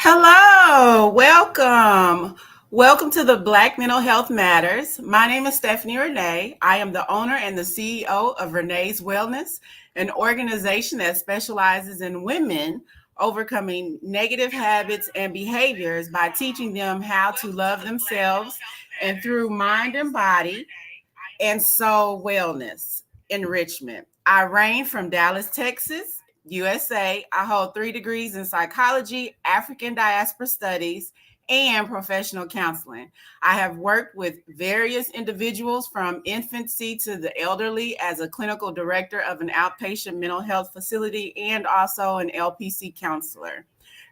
Hello, welcome. Welcome to the Black Mental Health Matters. My name is Stephanie Renee. I am the owner and the CEO of Renee's Wellness, an organization that specializes in women overcoming negative habits and behaviors by teaching them how to love themselves and through mind and body and soul wellness enrichment. I reign from Dallas, Texas, USA. I hold 3 degrees in psychology, African diaspora studies, and professional counseling. I have worked with various individuals from infancy to the elderly as a clinical director of an outpatient mental health facility and also an LPC counselor.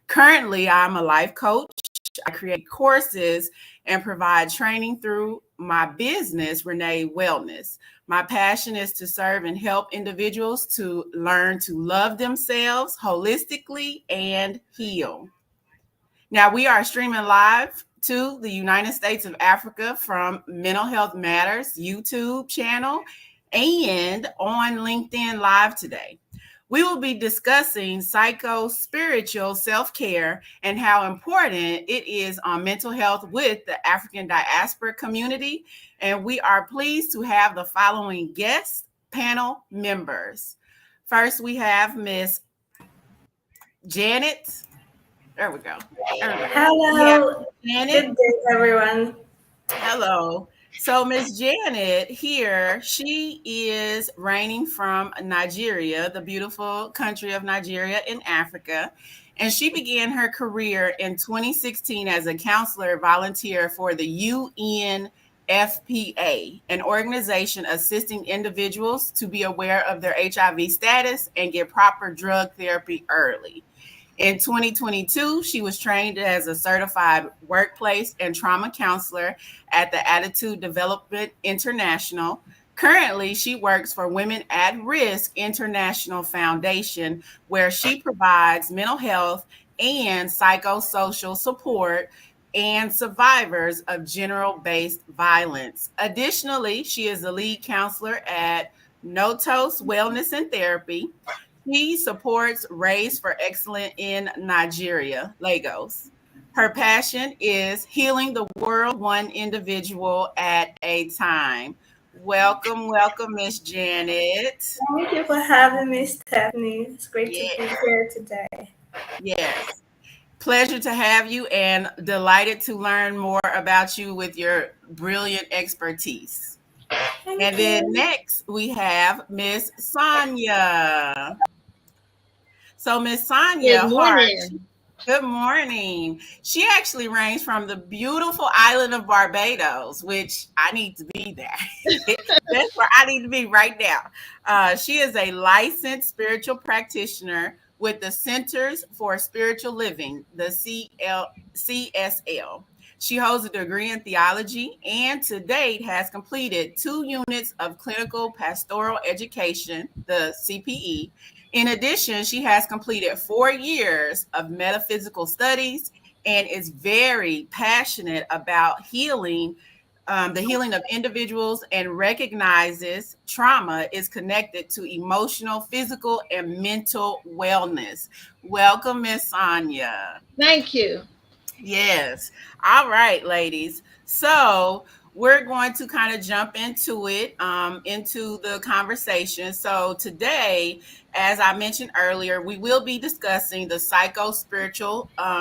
Currently, I'm a life coach. I create courses and provide training through my business, Renee Wellness. My passion is to serve and help individuals to learn to love themselves holistically and heal. Now, we are streaming live to the United States of Africa from Mental Health Matters YouTube channel and on LinkedIn Live today. We will be discussing psycho-spiritual self-care and how important it is on mental health with the African diaspora community. And we are pleased to have the following guest panel members. First, we have Miss Janet. There we go. Hello. Janet. Good day, everyone. Hello. So Miss Janet here, she is reigning from Nigeria, the beautiful country of Nigeria in Africa. And she began her career in 2016 as a counselor volunteer for the UNFPA, an organization assisting individuals to be aware of their HIV status and get proper drug therapy early. In 2022, she was trained as a certified workplace and trauma counselor at the Attitude Development International. Currently, she works for Women at Risk International Foundation, where she provides mental health and psychosocial support and survivors of general-based violence. Additionally, she is the lead counselor at Notos Wellness and Therapy. She supports Race for Excellence in Nigeria, Lagos. Her passion is healing the world one individual at a time. Welcome, Miss Janet. Thank you for having me, Stephanie. It's great to be here today. Yes. Pleasure to have you and delighted to learn more about you with your brilliant expertise. Thank And then you. next we have Miss Sonia. So Miss Good Sonia Hart, morning. good morning. She actually reigns from the beautiful island of Barbados, which I need to be there. That's where I need to be right now. She is a licensed spiritual practitioner with the Centers for Spiritual Living, the CSL. She holds a degree in theology and to date has completed 2 units of clinical pastoral education, the CPE. In addition, she has completed 4 years of metaphysical studies and is very passionate about healing, the healing of individuals, and recognizes trauma is connected to emotional, physical, and mental wellness. Welcome, Miss Sonia. Thank you. Yes. All right, ladies. So we're going to kind of jump into it, into the conversation. So today, as I mentioned earlier, we will be discussing the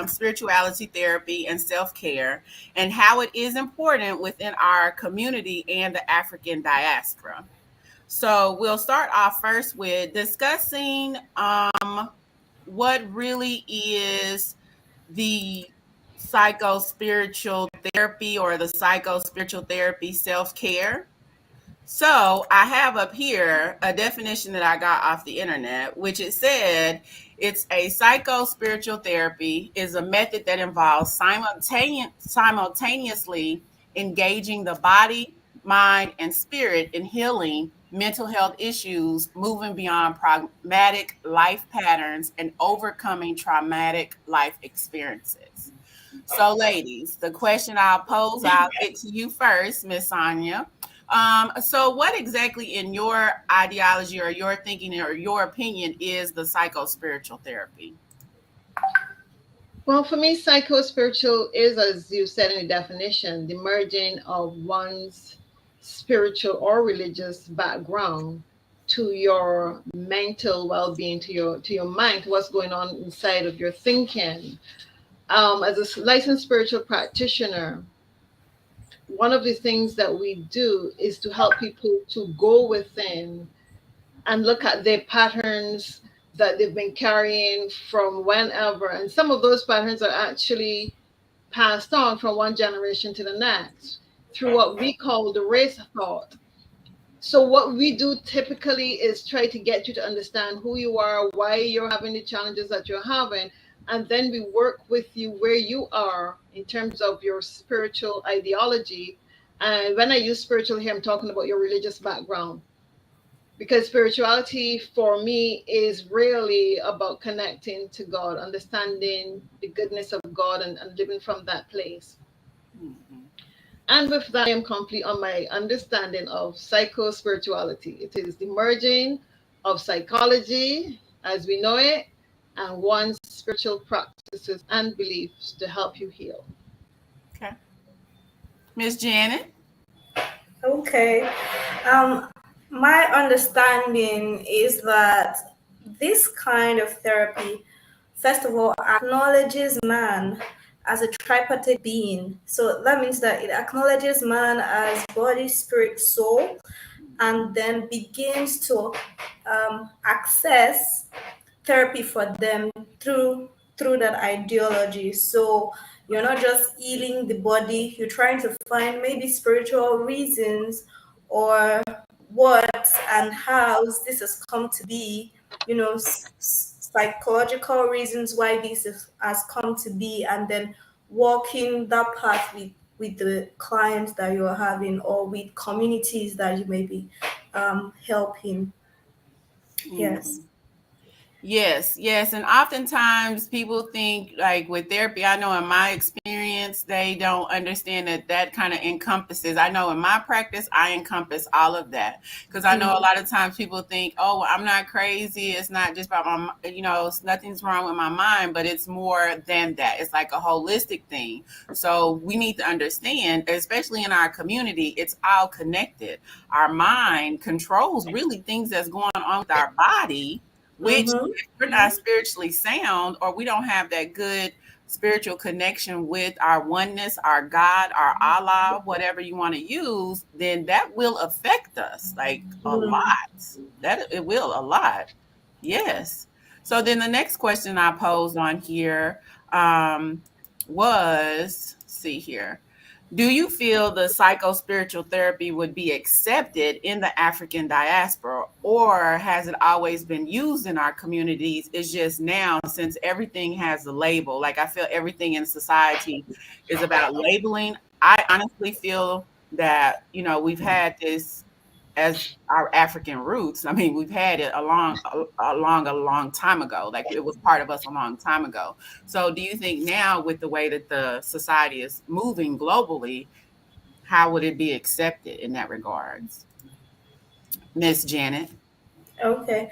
spirituality therapy and self-care and how it is important within our community and the African diaspora. So we'll start off first with discussing what really is the psycho-spiritual therapy or the psycho-spiritual therapy self-care. So I have up here a definition that I got off the internet, which it said it's a psycho-spiritual therapy is a method that involves simultaneously engaging the body, mind, and spirit in healing mental health issues, moving beyond problematic life patterns, and overcoming traumatic life experiences. So, ladies, the question I'll get to you first, Miss Sonia. So what exactly in your ideology or your thinking or your opinion is the psycho spiritual therapy? Well, for me, psycho-spiritual is, as you said in the definition, the merging of one's spiritual or religious background to your mental well-being, to your mind, to what's going on inside of your thinking. As a licensed spiritual practitioner, one of the things that we do is to help people to go within and look at their patterns that they've been carrying from whenever. And some of those patterns are actually passed on from one generation to the next through what we call the race thought. So, what we do typically is try to get you to understand who you are, why you're having the challenges that you're having, and then we work with you where you are in terms of your spiritual ideology. And when I use spiritual here, I'm talking about your religious background, because spirituality for me is really about connecting to God, understanding the goodness of God, and living from that place. Mhm. And with that, I am complete on my understanding of psycho spirituality. It is the merging of psychology as we know it and one's spiritual practices and beliefs to help you heal. Okay. Miss Janet? Okay. Um, my understanding is that this kind of therapy, first of all, acknowledges man as a tripartite being. So that means that it acknowledges man as body, spirit, soul, and then begins to access therapy for them through that ideology. So you're not just healing the body, you're trying to find maybe spiritual reasons or what and how this has come to be, psychological reasons why has come to be, and then walking that path with the clients that you're having or with communities that you may be helping. Yes. Mhm. Yes, yes. And oftentimes people think, like with therapy, I know in my experience, they don't understand that that kind of encompasses. I know in my practice, I encompass all of that because I know a lot of times people think, oh, well, I'm not crazy. It's not just about nothing's wrong with my mind, but it's more than that. It's like a holistic thing. So we need to understand, especially in our community, it's all connected. Our mind controls really things that's going on with our body, which Mm-hmm. if we're not spiritually sound or we don't have that good spiritual connection with our oneness, our God, our Allah, whatever you want to use, then that will affect us like a lot. That it will a lot. Yes. So then the next question I posed on here was, see here. Do you feel the psycho spiritual therapy would be accepted in the African diaspora, or has it always been used in our communities? It's just now, since everything has a label, like I feel everything in society is about labeling. I honestly feel that, we've had this as our African roots. I mean, we've had it a long time ago. Like it was part of us a long time ago. So do you think now with the way that the society is moving globally, how would it be accepted in that regards? Miss Janet? Okay.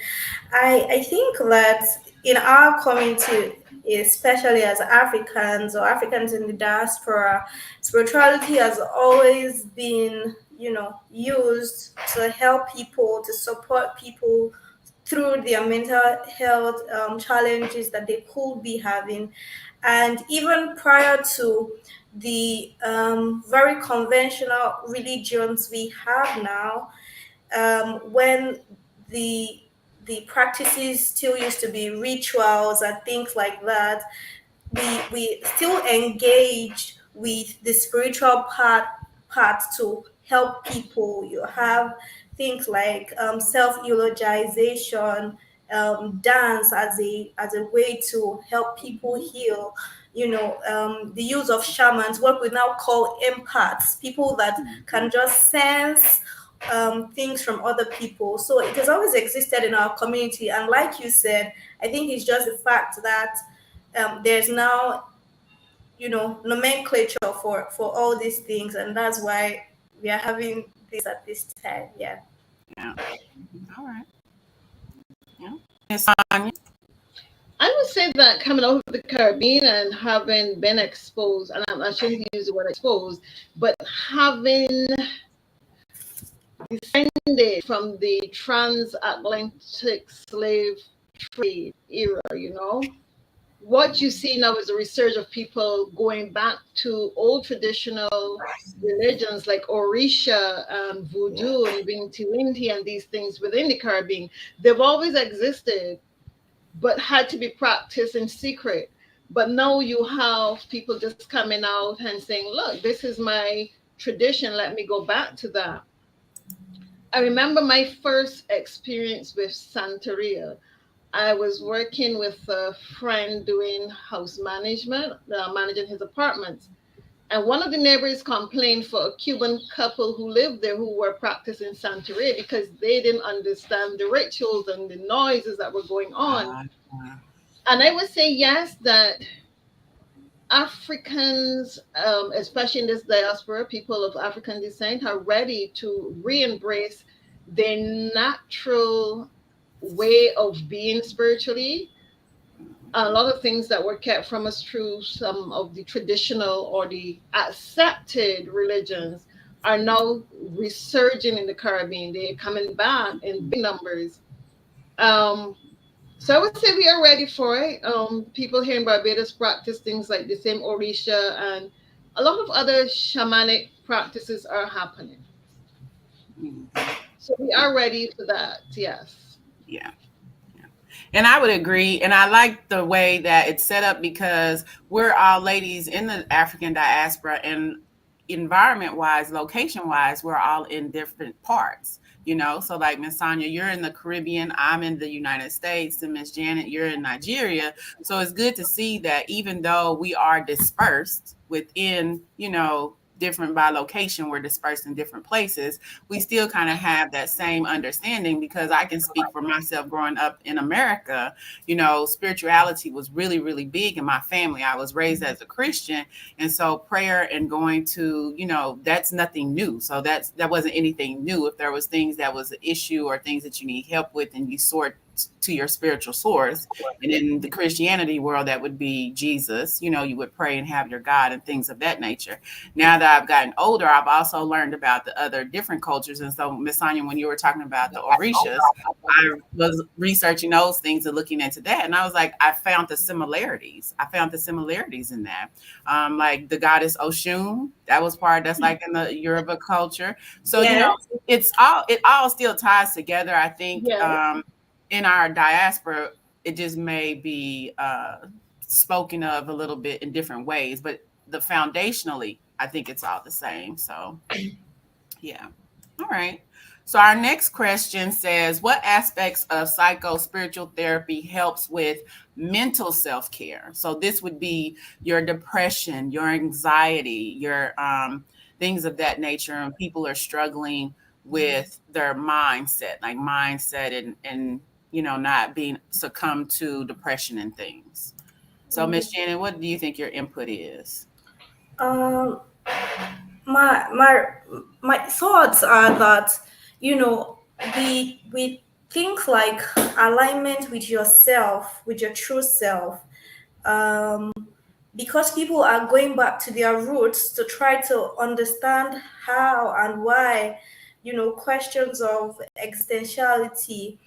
I think that in our community, especially as Africans or Africans in the diaspora, spirituality has always been, used to help people, to support people through their mental health challenges that they could be having. And even prior to the very conventional religions we have now, when the the practices still used to be rituals and things like that, we still engage with the spiritual part to help people. You have things like self eulogization, dance as a way to help people heal. The use of shamans, what we now call empaths, people that can just sense things from other people. So it has always existed in our community, and like you said, I think it's just the fact that there's now nomenclature for all these things, and that's why we are having this at this time. Yeah. Yeah. All right. Yeah. Miss Sonia? I would say that coming out of the Caribbean and having been exposed, and I shouldn't use the word exposed, but having descended from the transatlantic slave trade era, what you see now is a resurge of people going back to old traditional religions like Orisha and Voodoo and Winti Winti and these things within the Caribbean. They've always existed, but had to be practiced in secret. But now you have people just coming out and saying, look, this is my tradition. Let me go back to that. I remember my first experience with Santeria. I was working with a friend doing house management, managing his apartments. And one of the neighbors complained for a Cuban couple who lived there who were practicing Santeria because they didn't understand the rituals and the noises that were going on. Uh, And I would say, yes, that Africans, especially in this diaspora, people of African descent, are ready to re embrace their natural way of being spiritually. A lot of things that were kept from us through some of the traditional or the accepted religions are now resurging in the Caribbean. They're coming back in big numbers. Um, so I would say we are ready for it. People here in Barbados practice things like the same Orisha, and a lot of other shamanic practices are happening. mm, So we yeah, are ready for that. Yes. yeah. And I would agree. And I like the way that it's set up because we're all ladies in the African diaspora, and environment wise, location wise, we're all in different parts. So like Miss Sonia, you're in the Caribbean, I'm in the United States, and Miss Janet, you're in Nigeria. So it's good to see that even though we are dispersed within, different by location, we're dispersed in different places, we still kind of have that same understanding, because I can speak for myself growing up in America. Spirituality was really, really big in my family. I was raised as a Christian. And so prayer and going to, that's nothing new. So that wasn't anything new. If there was things that was an issue or things that you need help with, and you sort to your spiritual source. And in the Christianity world, that would be Jesus. You would pray and have your God and things of that nature. Now that I've gotten older, I've also learned about the other different cultures. And so, Miss Sonia, when you were talking about the Orishas, I was researching those things and looking into that. And I was like, I found the similarities. I found the similarities in that. Like the goddess Oshun, that's like in the Yoruba culture. So, Yes. it all still ties together. I think Yes. in our diaspora, it just may be spoken of a little bit in different ways, but the foundationally, I think it's all the same. So, yeah. All right. So our next question says, what aspects of psycho spiritual therapy helps with mental self-care? So this would be your depression, your anxiety, your things of that nature. And people are struggling with their mindset, like mindset and not being succumb to depression and things. So Miss Janet, what do you think your input is? Um, my my my thoughts are that you know we think like alignment with yourself, with your true self. Um, because people are going back to their roots to try to understand how and why, questions of existentiality.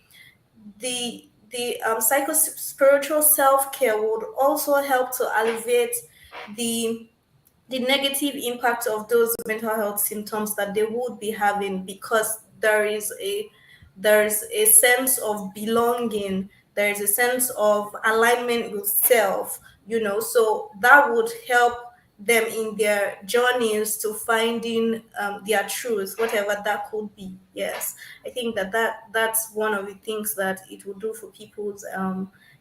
The psycho spiritual self-care would also help to alleviate the the negative impact of those mental health symptoms that they would be having, because there is a sense of belonging, there is a sense of alignment with self, so that would help them in their journeys to finding their truth, whatever that could be. Yes, I think that's one of the things that it will do for people's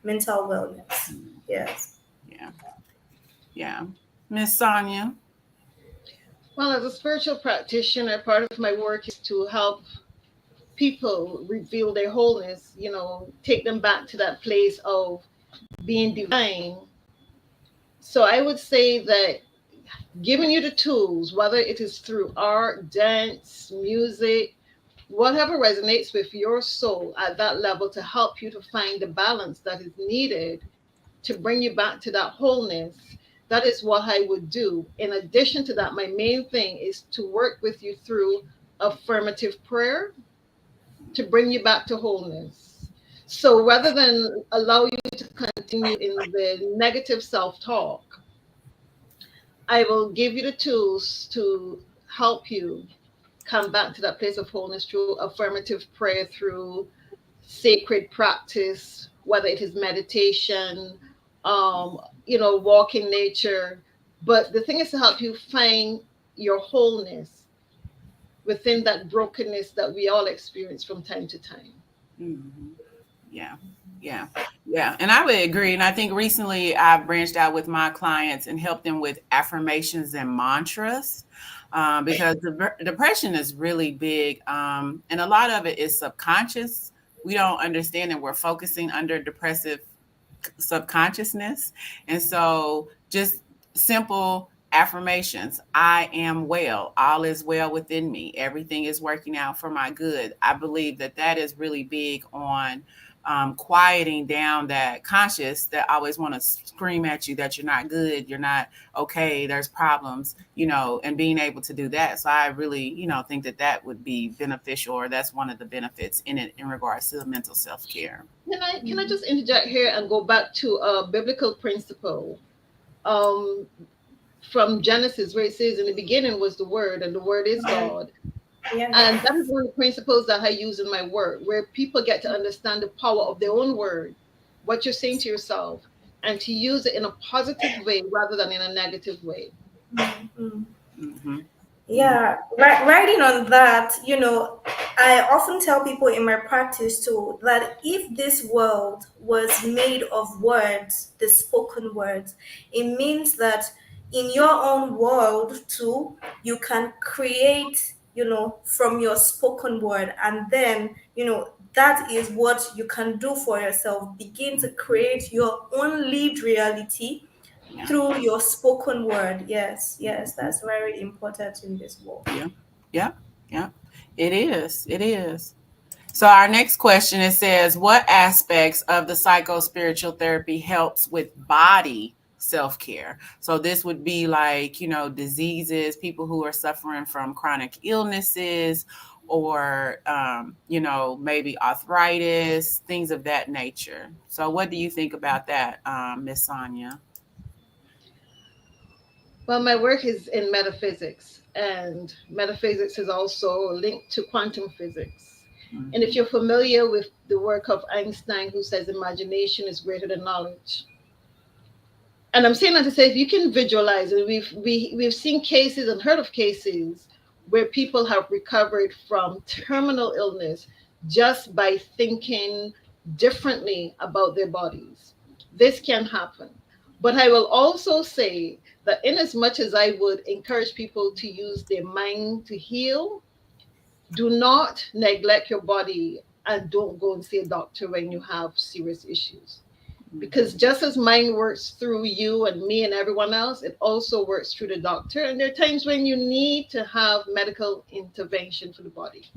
mental wellness. Yes. Yeah. Yeah. Miss Sonia. Well, as a spiritual practitioner, part of my work is to help people reveal their wholeness, take them back to that place of being divine. So I would say that giving you the tools, whether it is through art, dance, music, whatever resonates with your soul at that level to help you to find the balance that is needed to bring you back to that wholeness, that is what I would do. In addition to that, my main thing is to work with you through affirmative prayer to bring you back to wholeness. So rather than allow you to continue in the negative self talk, I will give you the tools to help you come back to that place of wholeness through affirmative prayer, through sacred practice, whether it is meditation, walk in nature. But the thing is to help you find your wholeness within that brokenness that we all experience from time to time. Mhm. Yeah. Yeah. Yeah. And I would agree. And I think recently I've branched out with my clients and helped them with affirmations and mantras, because depression is really big. And a lot of it is subconscious. We don't understand that we're focusing under depressive subconsciousness. And so just simple affirmations: I am well, all is well within me, everything is working out for my good. I believe that that is really big on quieting down that conscious that always want to scream at you that you're not good, you're not okay, there's problems, and being able to do that. So I really, think that that would be beneficial, or that's one of the benefits in it in regards to the mental self-care. Can I just interject here and go back to a biblical principle um, from Genesis, where it says, "In the beginning was the Word, and the Word is God." Yeah. And that is one of the principles that I use in my work, where people get to understand the power of their own word, what you're saying to yourself, and to use it in a positive way rather than in a negative way. Mm-hmm. Hmm. Yeah, writing on that, I often tell people in my practice too that if this world was made of words, the spoken words, it means that in your own world too, you can create, from your spoken word. And then, that is what you can do for yourself. Begin to create your own lived reality Yeah. through your spoken word. Yes, yes, that's very important in this world. Yeah. Yeah. Yeah. It is. It is. So our next question, it says, what aspects of the psycho spiritual therapy helps with body self-care? So this would be like, diseases, people who are suffering from chronic illnesses, or maybe arthritis, things of that nature. So what do you think about that, Miss Sonia? Well, my work is in metaphysics, and metaphysics is also linked to quantum physics. And if Mhm. you're familiar with the work of Einstein, who says imagination is greater than knowledge, and I'm saying that to say, if you can visualize, and we've seen cases and heard of cases where people have recovered from terminal illness just by thinking differently about their bodies. This can happen. But I will also say that in as much as I would encourage people to use their mind to heal, do not neglect your body and don't go and see a doctor when you have serious issues, because Mhm. just as mind works through you and me and everyone else, it also works through the doctor. And there are times when you need to have medical intervention for the body.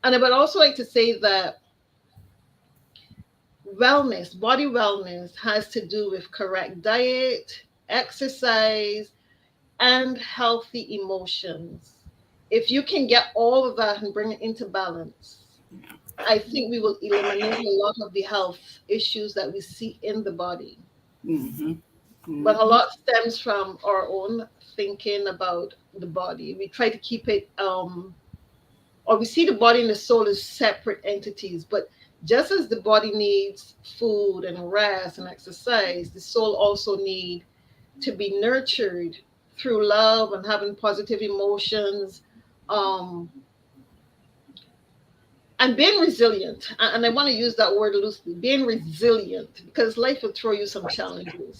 And I would also like to say that wellness, body wellness, has to do with correct diet, exercise, and healthy emotions. If you can get all of that and bring it into balance, I think we will eliminate a lot of the health issues that we see in the body. Mhm. But a Mhm. lot stems from our own thinking about the body. We try to keep it, or we see the body and the soul as separate entities. But just as the body needs food and rest and exercise, the soul also need to be nurtured through love and having positive emotions, um, and being resilient. And I want to use that word loosely, being resilient, because life will throw you some challenges,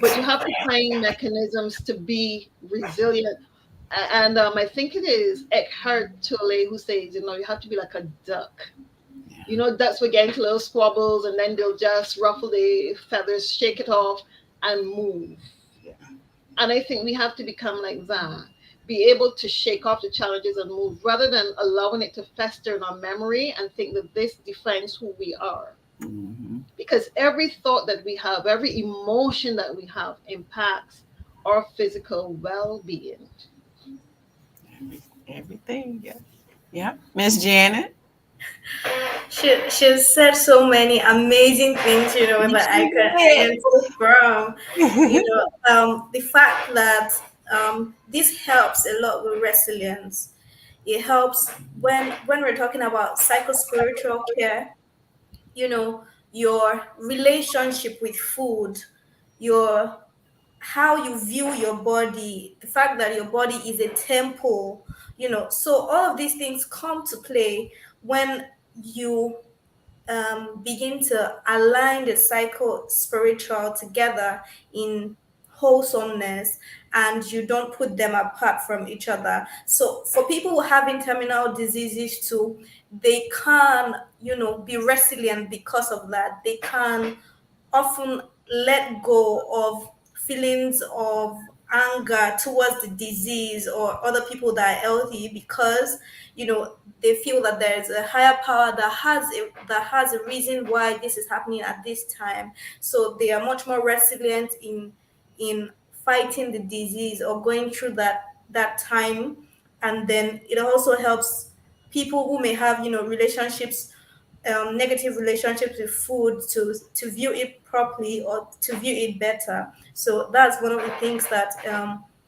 but you have to find mechanisms to be resilient. And I think it is Eckhart Tolle who says, you have to be like a duck. Yeah. Ducks will get into little squabbles and then they'll just ruffle the feathers, shake it off, and move. Yeah. And I think we have to become like that, be able to shake off the challenges and move rather than allowing it to fester in our memory and think that this defines who we are. Mhm. because every thought that we have, every emotion that we have impacts our physical well-being. Everything. Yeah. Yeah. Miss Janet. She's said so many amazing things, that I can pull from. The fact that this helps a lot with resilience. It helps when we're talking about psychospiritual care, your relationship with food, your how you view your body, the fact that your body is a temple, so all of these things come to play when you begin to align the psycho spiritual together in wholesomeness, and you don't put them apart from each other. So for people who having terminal diseases too, they can, be resilient because of that. They can often let go of feelings of anger towards the disease or other people that are healthy, because they feel that there is a higher power that has a reason why this is happening at this time. So they are much more resilient in fighting the disease or going through that time. And then it also helps people who may have relationships, negative relationships with food, to view it properly or to view it better. So that's one of the things that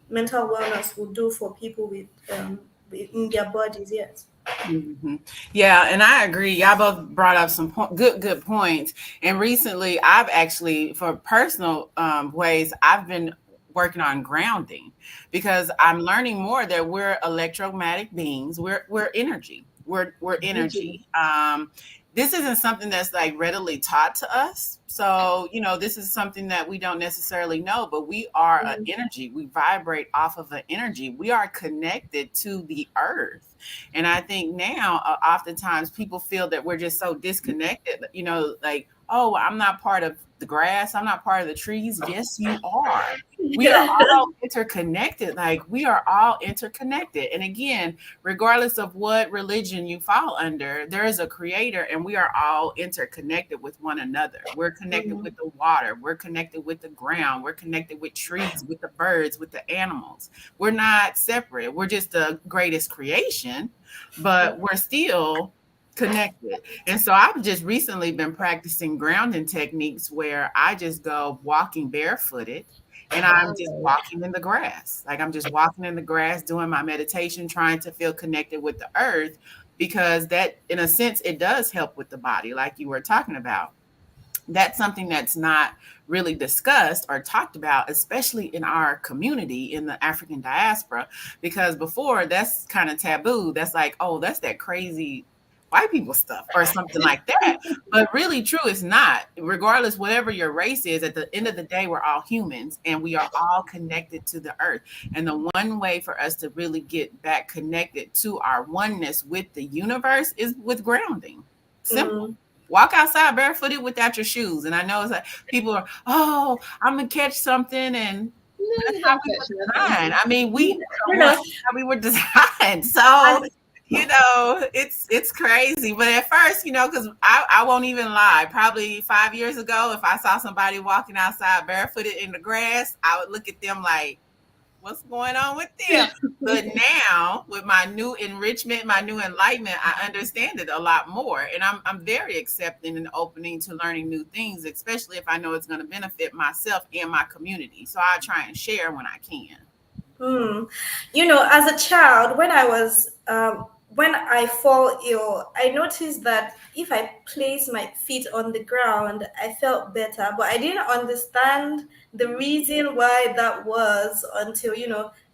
mental wellness will do for people in their bodies. Yes. Mhm. Yeah, and I agree. Y'all both brought up some good points. And recently, I've actually, for personal ways, I've been working on grounding because I'm learning more that we're electromagnetic beings. We're energy. We're Energy. energy. This isn't something that's like readily taught to us. So, this is something that we don't necessarily know, but we are an Mm, energy. We vibrate off of an energy. We are connected to the earth. And I think now, oftentimes people feel that we're just so disconnected, like, oh, I'm not part of the grass, I'm not part of the trees. Yes, you are. We are yeah. all interconnected. Like, we are all interconnected. And again, regardless of what religion you fall under, there is a creator, and we are all interconnected with one another. We're connected Mhm, with the water, we're connected with the ground, we're connected with trees, with the birds, with the animals. We're not separate. We're just the greatest creation, but we're still connected. And so I've just recently been practicing grounding techniques where I just go walking barefooted and I'm All just right. walking in the grass. Like, I'm just walking in the grass, doing my meditation, trying to feel connected with the earth, because that, in a sense, it does help with the body, like you were talking about. That's something that's not really discussed or talked about, especially in our community in the African diaspora, because before that's kind of taboo. That's like, oh, that's that crazy white people stuff or something like that. But really, true, it's not. Regardless, whatever your race is, at the end of the day, we're all humans and we are all connected to the earth. And the one way for us to really get back connected to our oneness with the universe is with grounding. Simple. mm. Walk outside barefooted without your shoes. And I know it's like people are, oh, I'm gonna catch something, and No, that's you how don't we catch were nothing. designed. I mean, You one, know, how we were designed. So, and it's crazy. But at first, because I won't even lie, probably 5 years ago, if I saw somebody walking outside barefooted in the grass, I would look at them like, what's going on with them? But now, with my new enrichment, my new enlightenment, I understand it a lot more, and I'm very accepting and opening to learning new things, especially if I know it's going to benefit myself and my community. So I try and share when I can. Hmm. As a child, when I fall ill, I noticed that if I place my feet on the ground, I felt better. But I didn't understand the reason why that was until,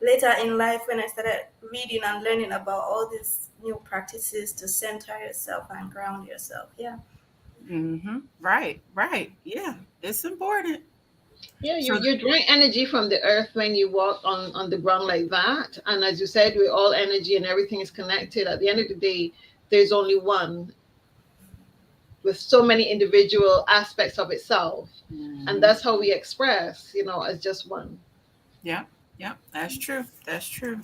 later in life, when I started reading and learning about all these new practices to center yourself and ground yourself. Yeah. Right, right. Yeah, it's important. Yeah, So, you're drawing energy from the earth when you walk on the ground like that. And as you said, we're all energy and everything is connected. At the end of the day, there's only one with so many individual aspects of itself. And mhm. that's how we express, as just one. Yeah, yeah, that's true. That's true.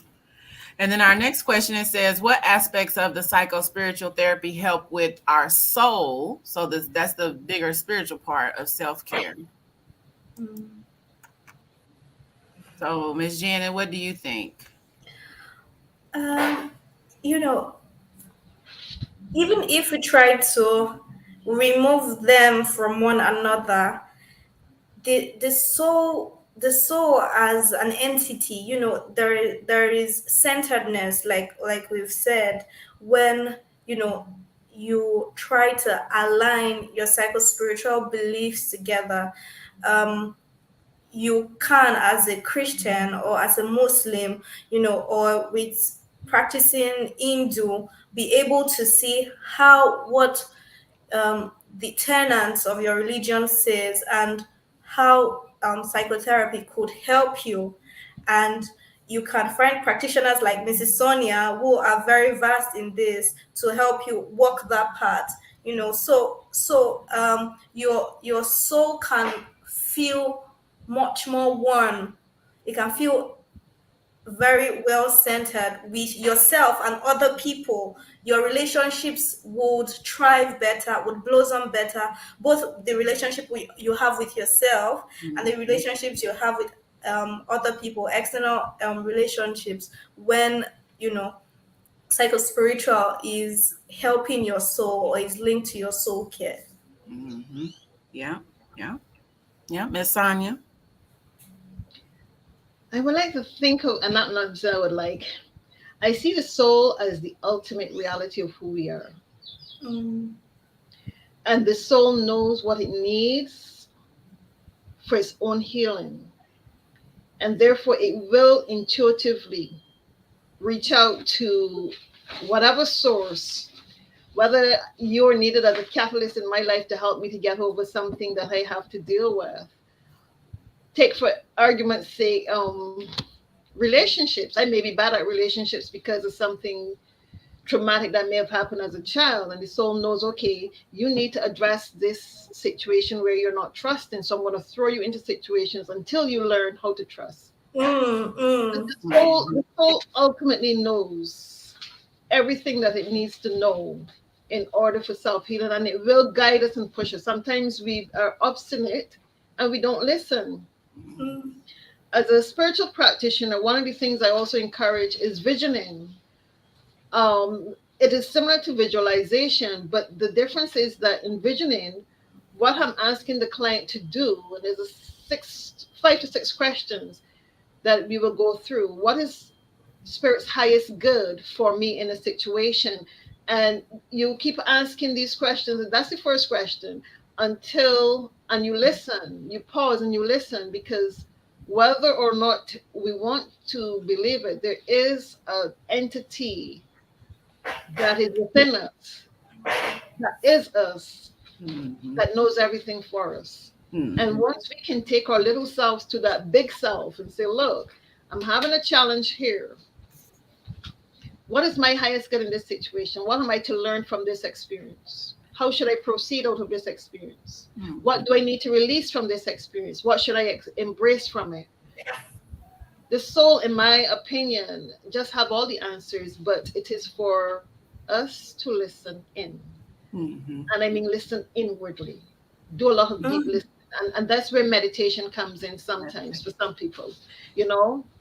And then our next question, it says, what aspects of the psycho spiritual therapy help with our soul? So that's the bigger spiritual part of self care. Mm. So, Miss Janet, what do you think? Um, you know, even if we try to remove them from one another, the soul as an entity, there is centeredness, like we've said, when you know you try to align your psycho spiritual beliefs together. um you can, as a Christian or as a Muslim, or with practicing Hindu, be able to see how what the tenets of your religion says, and how psychotherapy could help you. And you can find practitioners like Mrs. Sonia, who are very vast in this, to help you walk that path. Your soul can feel much more warm. It can feel very well centered with yourself and other people. Your relationships would thrive better, would blossom better. Both the relationship you have with yourself and the Mhm. relationships you have with other people, external relationships, when you know psychospiritual is helping your soul or is linked to your soul care. Mhm. Yeah. Yeah. Yeah. Miss Sonia. I would like to think of, and not necessarily I would like, I see the soul as the ultimate reality of who we are. Mm, And the soul knows what it needs for its own healing. And therefore, it will intuitively reach out to whatever source, whether you're needed as a catalyst in my life to help me to get over something that I have to deal with. Take, for argument's sake, relationships. I may be bad at relationships because of something traumatic that may have happened as a child, and the soul knows, okay, you need to address this situation where you're not trusting, so I'm going to throw you into situations until you learn how to trust. The mm, soul, Mhm. the soul ultimately knows everything that it needs to know in order for self-healing, and it will guide us and push us. Sometimes we are obstinate and we don't listen. mm, As a spiritual practitioner, one of the things I also encourage is visioning. It is similar to visualization, but the difference is that in visioning, what I'm asking the client to do, and there's a 5 to 6 questions that we will go through. What is spirit's highest good for me in a situation? And you keep asking these questions, and that's the first question, and you listen, you pause and you listen, because whether or not we want to believe it, there is an entity that is within us, that is us, Mhm. that knows everything for us. And Mhm. once we can take our little selves to that big self and say, look, I'm having a challenge here. What is my highest good in this situation? What am I to learn from this experience? How should I proceed out of this experience? What Mhm. do I need to release from this experience? What should I embrace from it? The soul, in my opinion, just have all the answers, but it is for us to listen in. Mhm. And I mean listen inwardly. Do a lot of deep mm, listening. And that's where meditation comes in That's sometimes it. for some people,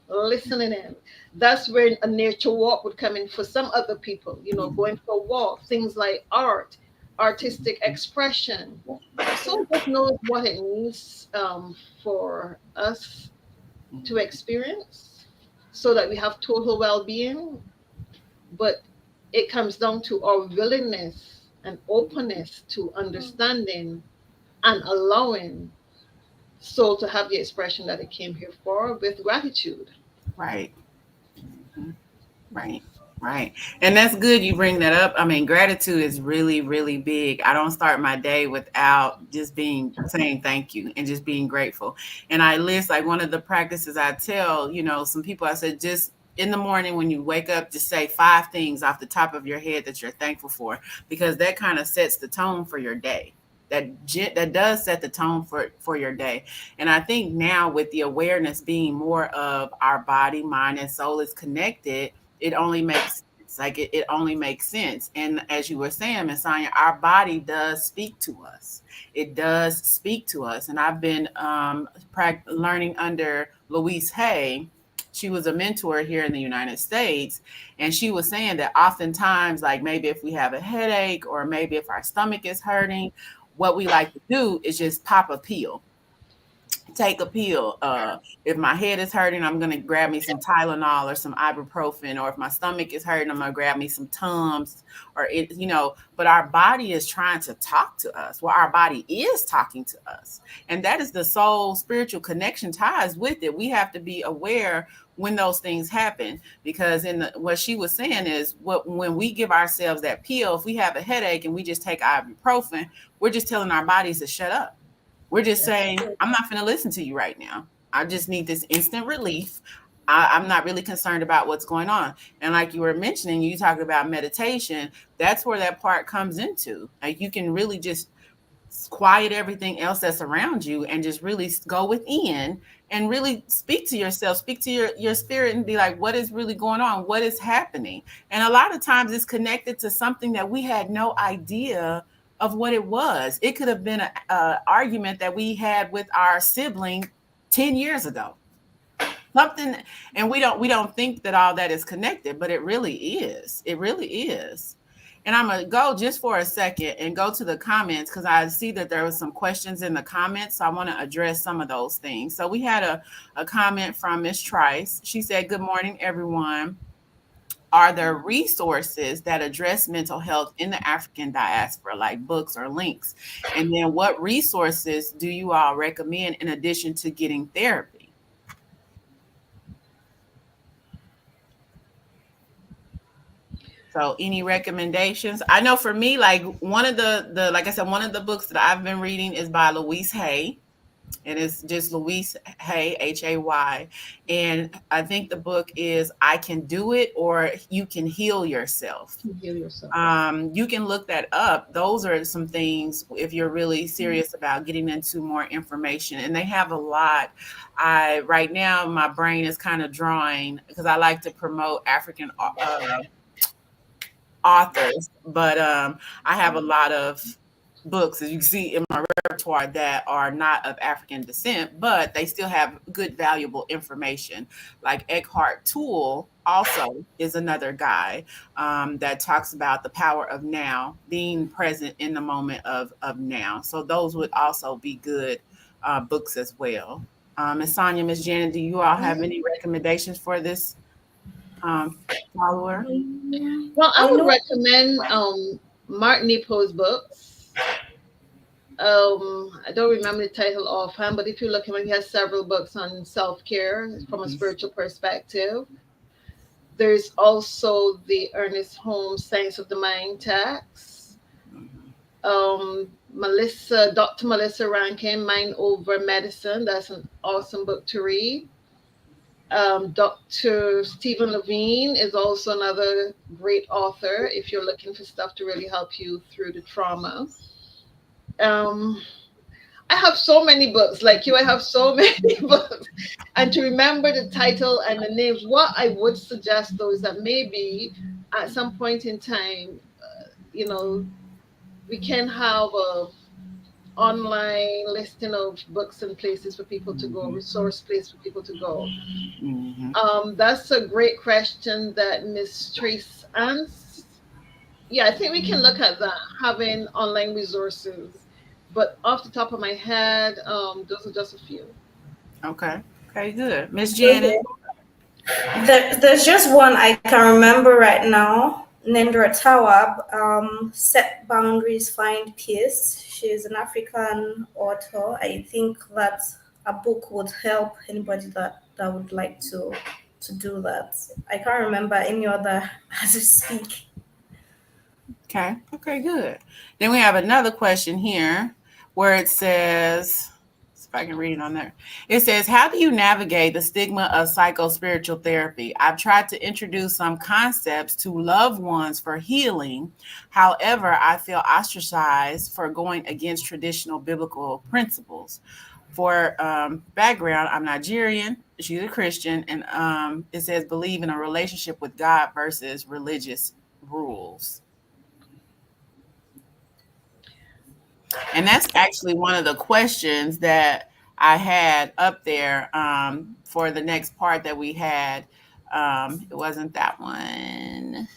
listening in. That's where a nature walk would come in for some other people, going Mhm. for a walk, things like art, artistic expression. The yeah. soul just knows what it needs for us to Mhm. experience so that we have total well being. But it comes down to our willingness and openness to Mm. understanding and allowing soul to have the expression that it came here for with gratitude. Right. Mhm. Right. Right. And that's good you bring that up. I mean, gratitude is really, really big. I don't start my day without just being saying thank you and just being grateful. And I list like one of the practices I tell, some people, I said, just in the morning when you wake up, just say 5 things off the top of your head that you're thankful for, because that kind of sets the tone for your day. That does set the tone for your day. And I think now with the awareness being more of our body, mind, and soul is connected, It only makes sense. Like it only makes sense. And as you were saying, Miss Sonia, our body does speak to us. It does speak to us. And I've been learning under Louise Hay. She was a mentor here in the United States. And she was saying that oftentimes, like maybe if we have a headache or maybe if our stomach is hurting, what we like to do is just pop a pill, take a pill. If my head is hurting, I'm gonna grab me some Tylenol or some ibuprofen. Or if my stomach is hurting, I'm gonna grab me some Tums. Or it, you know. But our body is trying to talk to us. Well, our body is talking to us, and that is the soul spiritual connection ties with it. We have to be aware when those things happen, because what she was saying is when we give ourselves that pill, if we have a headache and we just take ibuprofen, we're just telling our bodies to shut up. We're just Yes. saying, I'm not going to listen to you right now. I just need this instant relief. I'm not really concerned about what's going on. And like you were mentioning, you talked about meditation. That's where that part comes into. Like you can really just quiet everything else that's around you and just really go within and really speak to yourself, speak to your spirit and be like, what is really going on? What is happening? And a lot of times it's connected to something that we had no idea of what it was. It could have been an argument that we had with our sibling 10 years ago, something, and we don't think that all that is connected, but it really is. It really is. And I'm gonna go just for a second and go to the comments because I see that there was some questions in the comments, so I want to address some of those things. So we had a comment from Miss Trice. She said, good morning everyone. Are there resources that address mental health in the African diaspora, like books or links? And then what resources do you all recommend in addition to getting therapy? So any recommendations? I know for me, like one of the like I said, one of the books that I've been reading is by Louise Hay. And it's just Louise Hay, Hay. And I think the book is I Can Do It or You Can Heal Yourself. You heal yourself. You can look that up. Those are some things if you're really serious about getting into more information. And they have a lot. I right now my brain is kind of drawing because I like to promote African authors, but I have a lot of books, as you can see in my repertoire, that are not of African descent, but they still have good, valuable information. Like Eckhart Toole also is another guy that talks about the power of now, being present in the moment of now. So those would also be good books as well. Miss Sonia, Miss Janet, do you all have any recommendations for this follower? Well, I I would know. recommend Martin Nepo's books. I don't remember the title offhand, but if you look at him, he has several books on self care from a spiritual perspective. There's also the Ernest Holmes Science of the Mind text. Dr. Melissa Rankin, Mind Over Medicine. That's an awesome book to read. Dr. Stephen Levine is also another great author if you're looking for stuff to really help you through the trauma. Um, I have so many books, like you, I have so many books. And to remember the title and the names, what I would suggest though is that maybe at some point in time, you know, we can have a online listing of books and places for people to go, resource place for people to go. Mm-hmm. That's a great question that Miss Trace asked. Yeah, I think we can look at that, having online resources. But off the top of my head, those are just a few. Okay. Okay, good. Miss Janet. Okay. There's just one I can remember right now. Nendra Tawab, Set Boundaries, Find Peace. She's an African author. I think that a book would help anybody that would like to do that. I can't remember any other as we speak. Okay. Okay, good. Then we have another question here where it says, if I can read it on there. It says, how do you navigate the stigma of psychospiritual therapy? I've tried to introduce some concepts to loved ones for healing. However, I feel ostracized for going against traditional biblical principles. For background, I'm Nigerian. she's a Christian, and it says believe in a relationship with God versus religious rules. And that's actually one of the questions that I had up there for the next part that we had. It wasn't that one.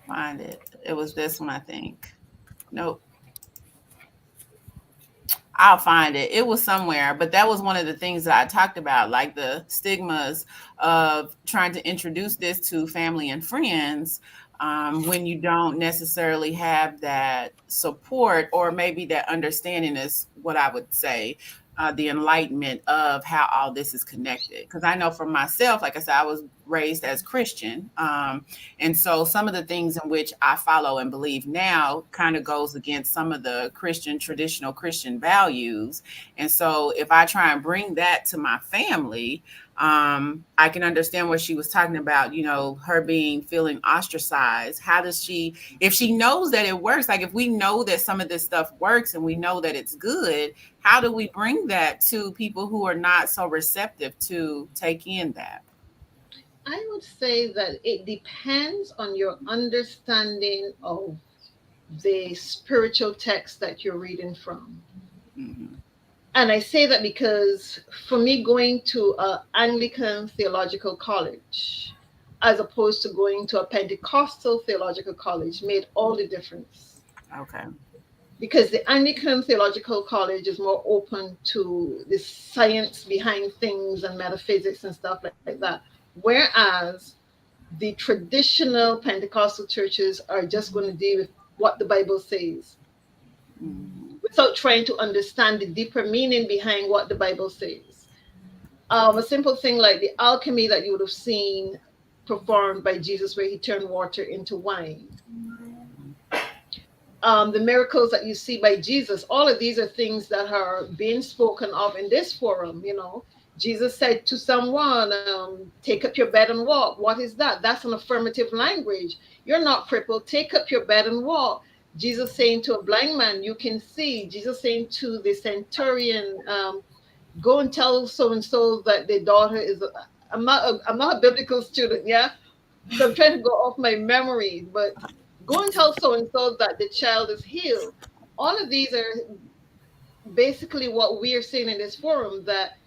Find it. It was this one, I think. Nope. I'll find it. It was somewhere, but that was one of the things that I talked about, like the stigmas of trying to introduce this to family and friends when you don't necessarily have that support, or maybe that understanding is what I would say. The enlightenment of how all this is connected. Because I know for myself, like I said, I was raised as Christian. And so some of the things in which I follow and believe now kind of goes against some of the Christian, traditional Christian values. And so if I try and bring that to my family, I can understand what she was talking about, her being feeling ostracized. How does she, if she knows that it works, like if we know that some of this stuff works and we know that it's good, how do we bring that to people who are not so receptive to take in that? I would say that it depends on your understanding of the spiritual text that you're reading from. Mm-hmm. And I say that because for me, going to an Anglican theological college as opposed to going to a Pentecostal theological college made all the difference. Okay. Because the Anglican theological college is more open to the science behind things and metaphysics and stuff like that. Whereas the traditional Pentecostal churches are just going to deal with what the Bible says Mm-hmm. without trying to understand the deeper meaning behind what the Bible says. A simple thing like the alchemy that you would have seen performed by Jesus, where he turned water into wine, the miracles that you see by Jesus, all of these are things that are being spoken of in this forum. Jesus said to someone, take up your bed and walk. What is that? That's an affirmative language. You're not crippled. Take up your bed and walk. Jesus saying to a blind man, you can see. Jesus saying to the centurion, go and tell so and so that their daughter is. I'm not a biblical student, yeah. So I'm trying to go off my memory, but go and tell so and so that the child is healed. All of these are basically what we are saying in this forum, that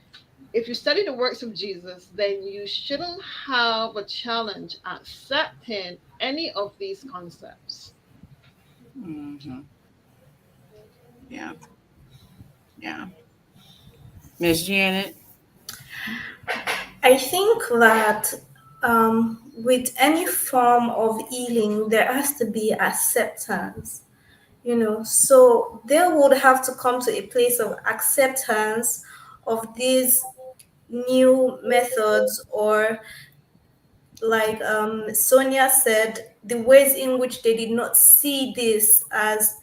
if you study the works of Jesus, then you shouldn't have a challenge accepting any of these concepts. Mm-hmm. Yeah. Yeah. Miss Janet. I think that with any form of healing, there has to be acceptance, so they would have to come to a place of acceptance of these new methods, or like Sonia said, the ways in which they did not see this as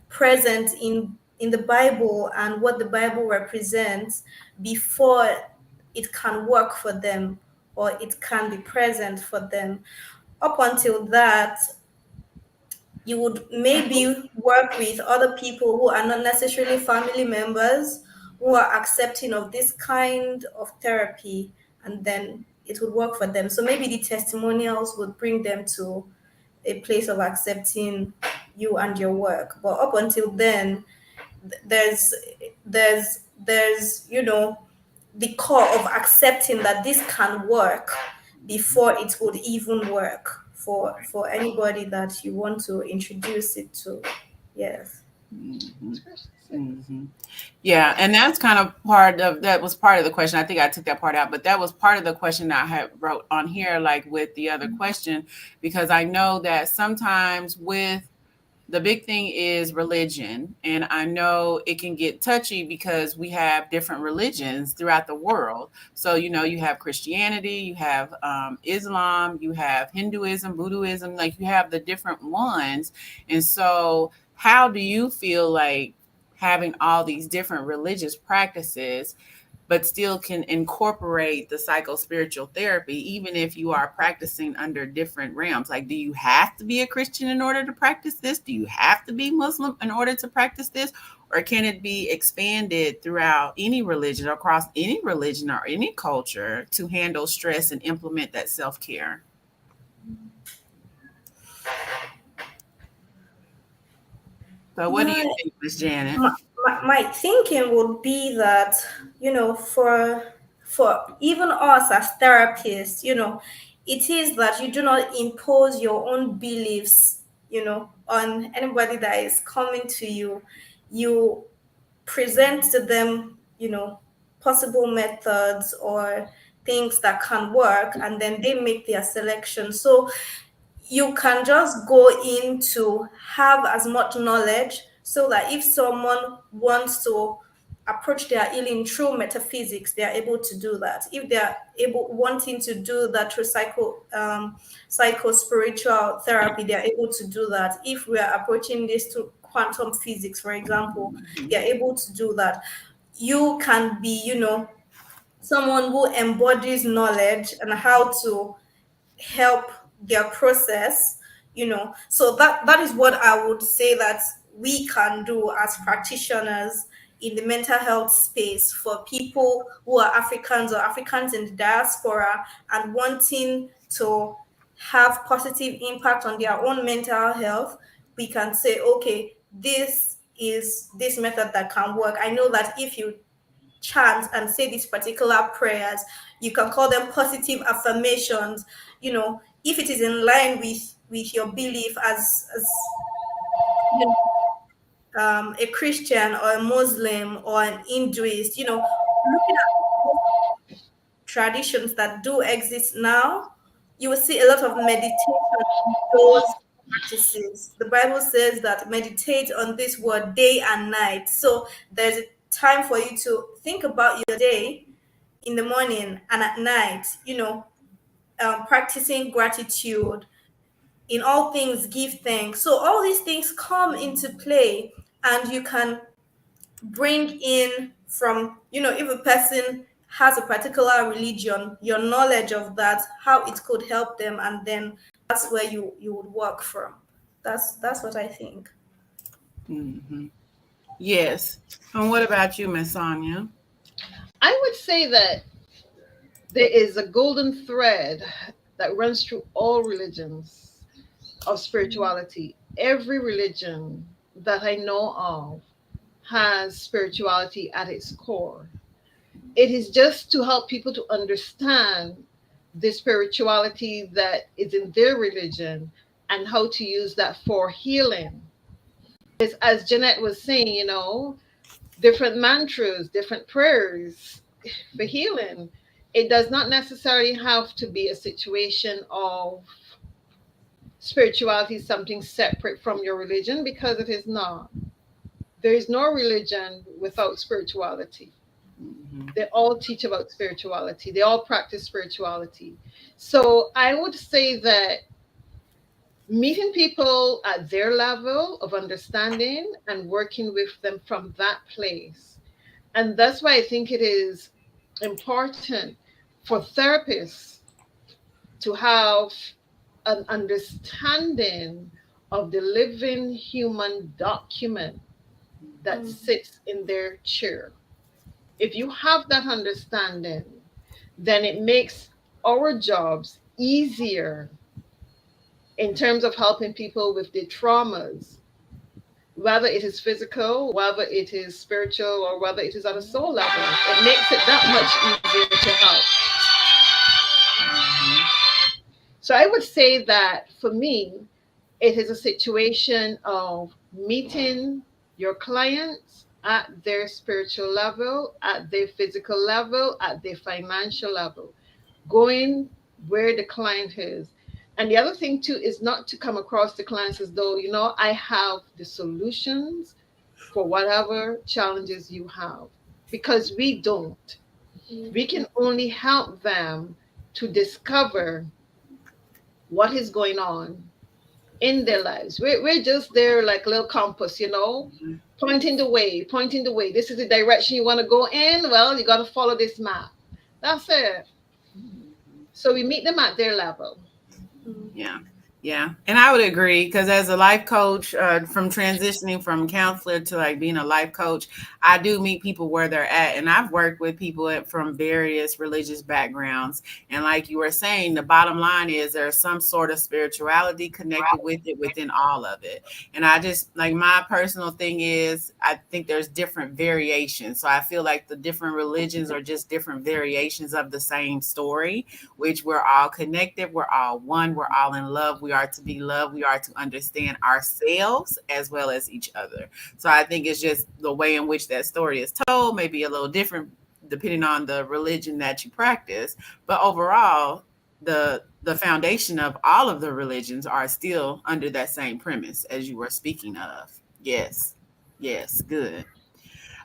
present in the Bible and what the Bible represents before it can work for them, or it can be present for them. Up until that, you would maybe work with other people who are not necessarily family members, who are accepting of this kind of therapy, and then it would work for them. So maybe the testimonials would bring them to a place of accepting you and your work. But up until then, there's there's the core of accepting that this can work before it would even work for anybody that you want to introduce it to. Yes. Mm-hmm. Mm-hmm. Yeah, and that's kind of part of that was part of the question. I think I took that part out, but that was part of the question that I had wrote on here, like with the other question, because I know that sometimes with the big thing is religion. And I know it can get touchy because we have different religions throughout the world. So, you have Christianity, you have Islam, you have Hinduism, Buddhism, like you have the different ones. And so, how do you feel like having all these different religious practices? but still can incorporate the psycho spiritual therapy, even if you are practicing under different realms. Like, do you have to be a Christian in order to practice this? Do you have to be Muslim in order to practice this? Or can it be expanded throughout any religion, across any religion or any culture, to handle stress and implement that self care? So, what do you My, think, Miss Janet? my thinking would be that, for even us as therapists, it is that you do not impose your own beliefs, on anybody that is coming to you. You present to them, possible methods or things that can work, and then they make their selection. So you can just go in to have as much knowledge, so that if someone wants to approach their healing through metaphysics, they are able to do that. If they are able wanting to do that through psycho spiritual therapy, they are able to do that. If we are approaching this through quantum physics, for example, they are able to do that. You can be, someone who embodies knowledge and how to help their process, so that is what I would say that we can do as practitioners in the mental health space for people who are Africans or Africans in the diaspora and wanting to have positive impact on their own mental health. We can say, okay, this is this method that can work. I know that if you chant and say these particular prayers, you can call them positive affirmations, if it is in line with your belief as you a Christian or a Muslim or an Hinduist, looking at traditions that do exist now, you will see a lot of meditation in those practices. The Bible says that meditate on this word day and night. So there's a time for you to think about your day in the morning and at night, practicing gratitude. In all things, give thanks. So all these things come into play, and you can bring in from, if a person has a particular religion, your knowledge of that, how it could help them, and then that's where you would work from. That's what I think. Hmm. Yes. And what about you, Miss Sonia? I would say that there is a golden thread that runs through all religions of spirituality. Every religion that I know of has spirituality at its core. It is just to help people to understand the spirituality that is in their religion and how to use that for healing. Because as Jeanette was saying, different mantras, different prayers for healing. It does not necessarily have to be a situation of spirituality, something separate from your religion, because it is not. There is no religion without spirituality. Hmm. They all teach about spirituality, they all practice spirituality. So I would say that meeting people at their level of understanding and working with them from that place. And that's why I think it is important for therapists to have an understanding of the living human document that Mm, sits in their chair. If you have that understanding, then it makes our jobs easier in terms of helping people with their traumas, whether it is physical, whether it is spiritual, or whether it is at a soul level. It makes it that much easier to help. So I would say that for me, it is a situation of meeting your clients at their spiritual level, at their physical level, at their financial level, going where the client is. And the other thing too is not to come across the clients as though, I have the solutions for whatever challenges you have, because we don't. mm, We can only help them to discover what is going on in their lives. We're just there like a little compass, pointing the way. This is the direction you want to go in. Well, you got to follow this map. That's it. So we meet them at their level. Yeah. Yeah. And I would agree because as a life coach, from transitioning from counselor to like being a life coach, I do meet people where they're at. And I've worked with people from various religious backgrounds. And like you were saying, the bottom line is there's some sort of spirituality connected with it within all of it. And I just like my personal thing is I think there's different variations. So I feel like the different religions are just different variations of the same story, which we're all connected, we're all one, we're all in love, we are to be loved, we are to understand ourselves as well as each other. So I think it's just the way in which that story is told, maybe a little different depending on the religion that you practice. But overall, the foundation of all of the religions are still under that same premise as you were speaking of. Yes. Yes, good.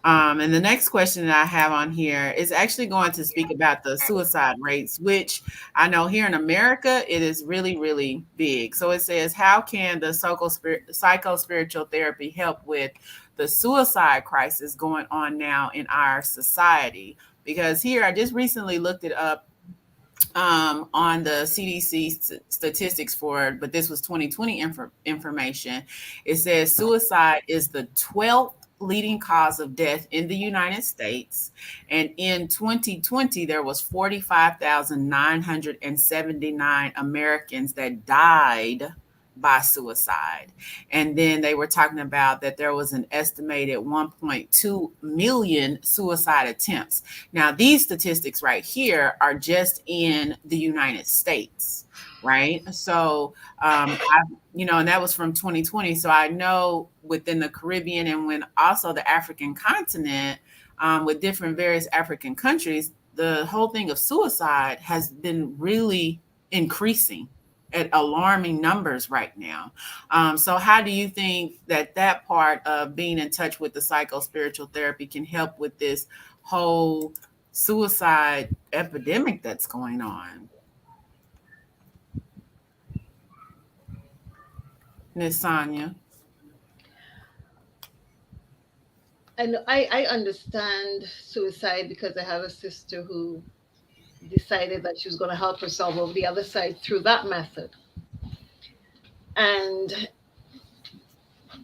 And the next question that I have on here is actually going to speak about the suicide rates, which I know here in America, it is really, really big. So it says, how can the psycho spiritual therapy help with the suicide crisis going on now in our society? Because here, I just recently looked it up on the CDC statistics for it, but this was 2020 information. It says suicide is the 12th leading cause of death in the United States. And in 2020, there was 45,979 Americans that died by suicide. And then they were talking about that there was an estimated 1.2 million suicide attempts. Now, these statistics right here are just in the United States, right? So, and that was from 2020. So I know within the Caribbean and when also the African continent, with different various African countries, the whole thing of suicide has been really increasing at alarming numbers right now. So how do you think that part of being in touch with the psycho spiritual therapy can help with this whole suicide epidemic that's going on? Miss Sonia. And I understand suicide because I have a sister who decided that she was going to help herself over the other side through that method. And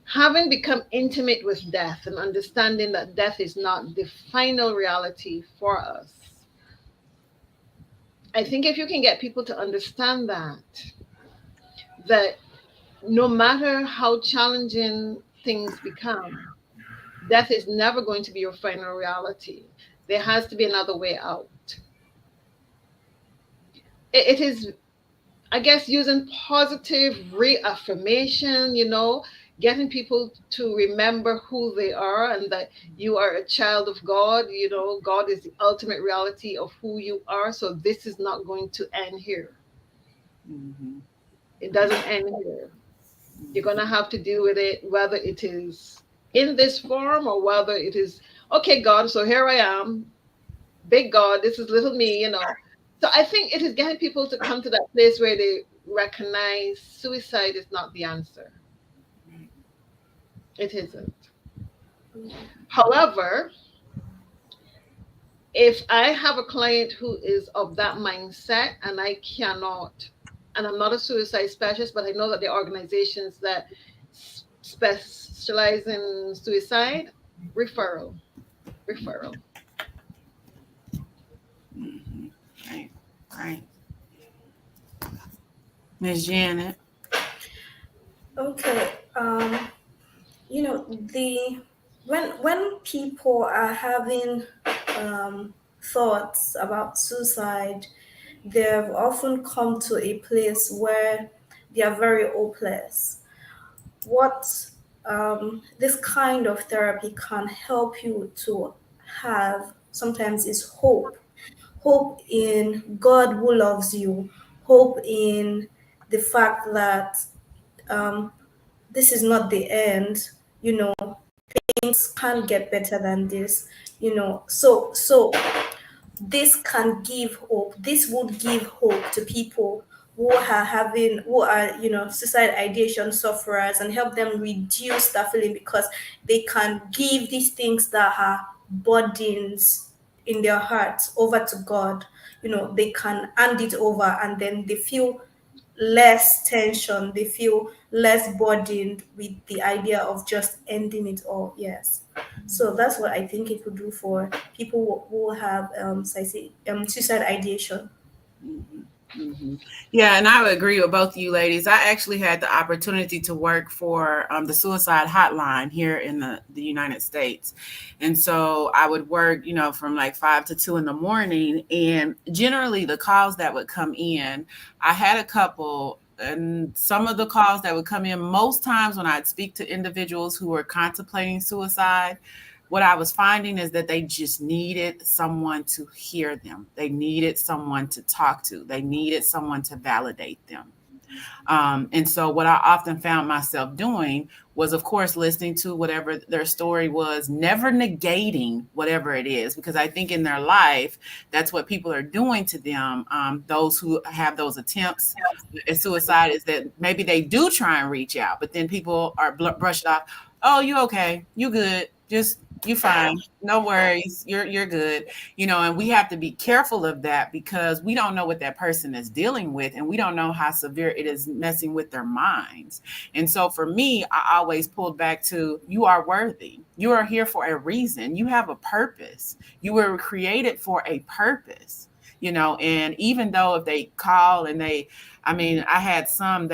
having become intimate with death and understanding that death is not the final reality for us, I think if you can get people to understand that no matter how challenging things become, death is never going to be your final reality. There has to be another way out. It is, I guess, using positive reaffirmation, getting people to remember who they are and that you are a child of God. God is the ultimate reality of who you are. So this is not going to end here. Mm-hmm. It doesn't end here. You're going to have to deal with it, whether it is in this form or whether it is, okay, God, so here I am, big God, this is little me. So I think it is getting people to come to that place where they recognize suicide is not the answer. It isn't. However, if I have a client who is of that mindset and I cannot, and I'm not a suicide specialist, but I know that there are organizations that specialize in suicide, referral. Mm-hmm. Right, right. Miss Janet. Okay. The when people are having thoughts about suicide, they've often come to a place where they are very hopeless. What this kind of therapy can help you to have sometimes is hope in God who loves you, hope in the fact that um, this is not the end. Things can get better than this. So this can give hope. This would give hope to people who are, suicide ideation sufferers, and help them reduce that feeling, because they can give these things that are burdens in their hearts over to God. They can hand it over, and then they feel less tension, they feel less burdened with the idea of just ending it all. Yes. So that's what I think it would do for people who have suicide ideation. Mhm, mhm. Yeah, and I would agree with both of you ladies. I actually had the opportunity to work for the suicide hotline here in the United States. And so I would work, from like 5 to 2 in the morning. And generally, the calls that would come in, I had a couple. And some of the calls that would come in, most times when I'd speak to individuals who were contemplating suicide, what I was finding is that they just needed someone to hear them. They needed someone to talk to. They needed someone to validate them. And so, what I often found myself doing was, of course, listening to whatever their story was, never negating whatever it is, because I think in their life, that's what people are doing to them. Those who have those attempts at suicide is that maybe they do try and reach out, but then people are brushed off. Oh, you okay? You good? Just you fine. No worries. You're good. And we have to be careful of that because we don't know what that person is dealing with, and we don't know how severe it is messing with their minds. And so for me, I always pulled back to, you are worthy. You are here for a reason. You have a purpose. You were created for a purpose. And even though if they call and I mean, I had some,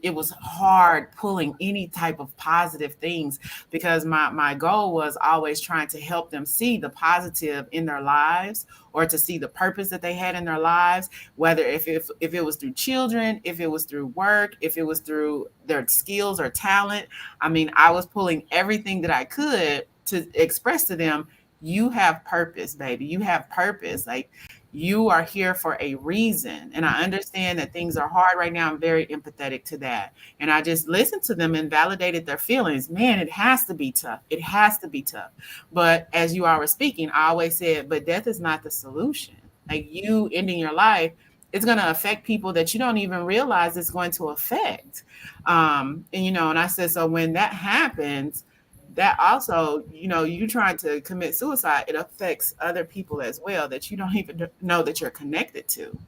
it was hard pulling any type of positive things, because my goal was always trying to help them see the positive in their lives, or to see the purpose that they had in their lives, whether if it was through children, if it was through work, if it was through their skills or talent. I mean, I was pulling everything that I could to express to them, you have purpose, baby. You have purpose. Like, you are here for a reason. And I understand that things are hard right now. I'm very empathetic to that. And I just listened to them and validated their feelings. Man, it has to be tough. It has to be tough. But as you all were speaking, I always said, but death is not the solution. Like, you ending your life, it's going to affect people that you don't even realize it's going to affect. And I said, so when that happens, that also, you trying to commit suicide, it affects other people as well that you don't even know that you're connected to.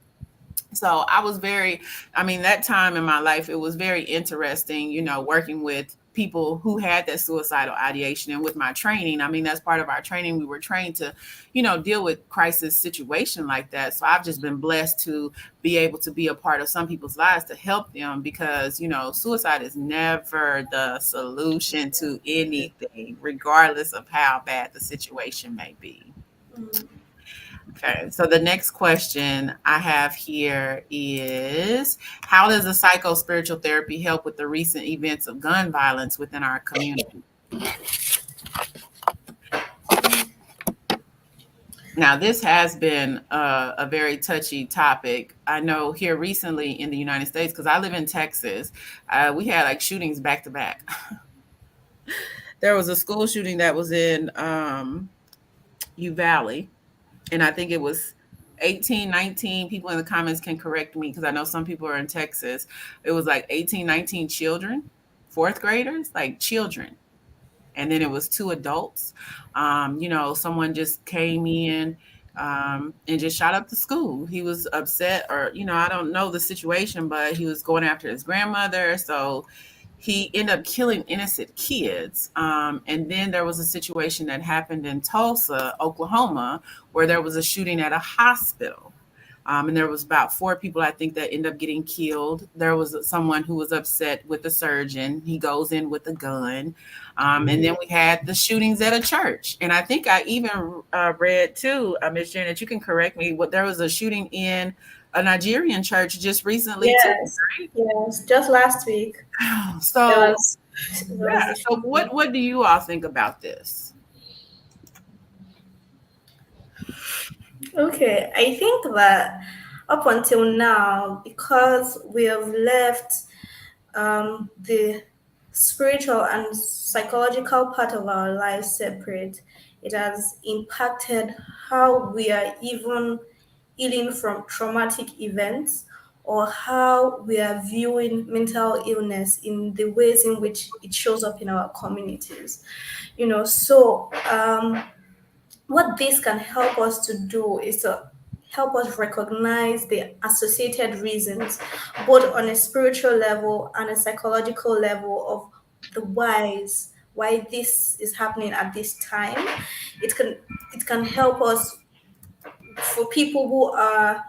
So I mean, that time in my life, it was very interesting, working with people who had that suicidal ideation. And with my training, I mean, that's part of our training. We were trained to, deal with crisis situation like that. So I've just been blessed to be able to be a part of some people's lives to help them, because, suicide is never the solution to anything, regardless of how bad the situation may be. Mm. Okay, so the next question I have here is, how does the psycho spiritual therapy help with the recent events of gun violence within our community? Now, this has been a very touchy topic. I know here recently in the United States, because I live in Texas, we had like shootings back to back. There was a school shooting that was in U Valley, and I think it was 18, 19 people. In the comments can correct me, because I know some people are in Texas. It was like 18, 19 children, fourth graders, like children. And then it was two adults. Someone just came in and just shot up the school. He was upset, or, I don't know the situation, but he was going after his grandmother. So he ended up killing innocent kids. And then there was a situation that happened in Tulsa, Oklahoma, where there was a shooting at a hospital. And there was about 4 people, I think, that ended up getting killed. There was someone who was upset with the surgeon. He goes in with a gun. And then we had the shootings at a church. And I think I even read too, Ms. Janet, you can correct me, what there was a shooting in a Nigerian church just recently too, Yes, right? yes. Just last week, there So was there yeah. was a So shooting. what do you all think about this? Okay, I think that up until now, because we have left the spiritual and psychological part of our lives separate, it has impacted how we are even healing from traumatic events, or how we are viewing mental illness in the ways in which it shows up in our communities. What this can help us to do is to help us recognize the associated reasons, both on a spiritual level and a psychological level, of the why this is happening at this time. It can help us for people who are,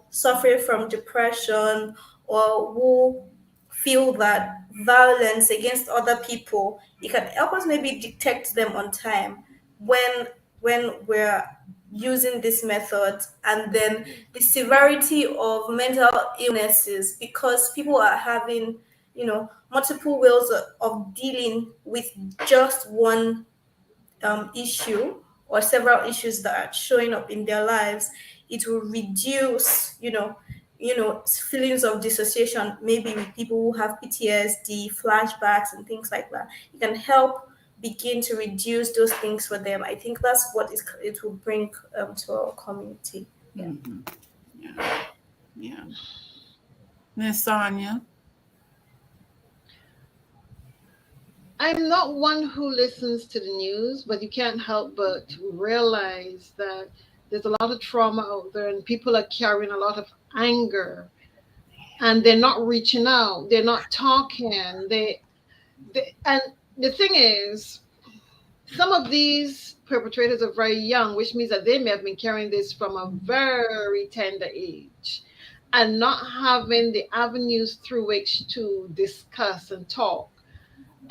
suffering from depression, or who feel that violence against other people. It can help us maybe detect them on time when we're using this method. And then the severity of mental illnesses, because people are having, multiple ways of dealing with just one issue, or several issues that are showing up in their lives. It will reduce, feelings of dissociation, maybe with people who have PTSD, flashbacks, and things like that. It can help begin to reduce those things for them. I think that's what it will bring to our community. Yeah. Mm-hmm. Yeah. Yeah. Miss Sonia. I'm not one who listens to the news, but you can't help but realize that there's a lot of trauma out there and people are carrying a lot of anger and they're not reaching out, they're not talking. And the thing is, some of these perpetrators are very young, which means that they may have been carrying this from a very tender age and not having the avenues through which to discuss and talk.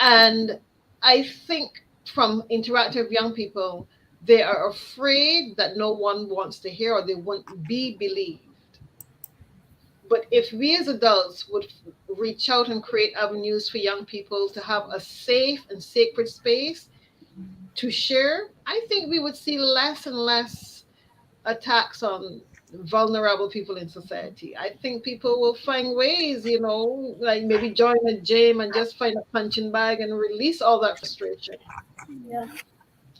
And I think from interacting with young people, they are afraid that no one wants to hear or they won't be believed. But if we as adults would reach out and create avenues for young people to have a safe and sacred space to share, I think we would see less and less attacks on vulnerable people in society. I think people will find ways, like maybe join a gym and just find a punching bag and release all that frustration. Yeah.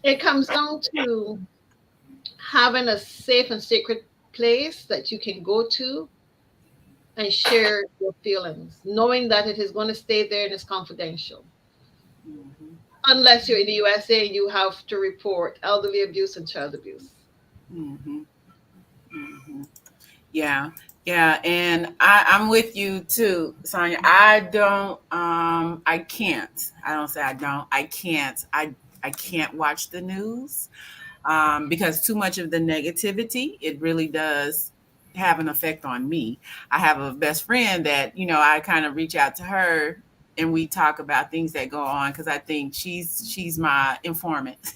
It comes down to having a safe and sacred place that you can go to and share your feelings, knowing that it is going to stay there and it's confidential. Mm-hmm. Unless you're in the USA, you have to report elderly abuse and child abuse. Mm-hmm. Mm-hmm. Yeah, yeah, and I'm with you too, Sonia. I can't. I don't say I don't. I can't. I can't watch the news because too much of the negativity, it really does have an effect on me. I have a best friend that, I kind of reach out to her and we talk about things that go on because I think she's my informant.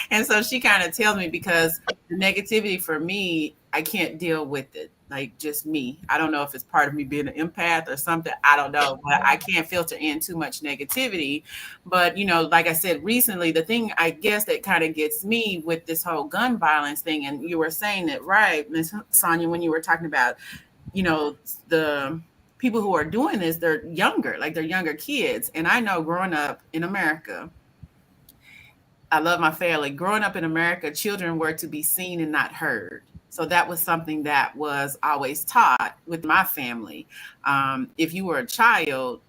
And so she kind of tells me because the negativity for me, I can't deal with it. Like just me. I don't know if it's part of me being an empath or something. I don't know, but I can't filter in too much negativity. But, like I said recently, the thing I guess that kind of gets me with this whole gun violence thing, and you were saying it right, Miss Sonia, when you were talking about, the people who are doing this, they're younger, like they're younger kids. And I know growing up in America, I love my family. Growing up in America, children were to be seen and not heard. So that was something that was always taught with my family. If you were a child,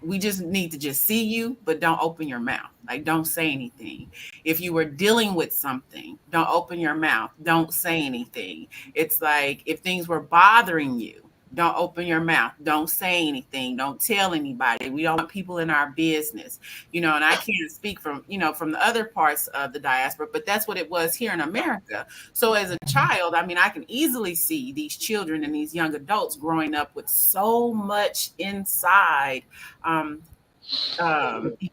we just need to just see you, but don't open your mouth. Like, don't say anything. If you were dealing with something, don't open your mouth. Don't say anything. It's like if things were bothering you, don't open your mouth. Don't say anything. Don't tell anybody. We don't want people in our business, and I can't speak from, from the other parts of the diaspora, but that's what it was here in America. So as a child, I mean, I can easily see these children and these young adults growing up with so much inside um,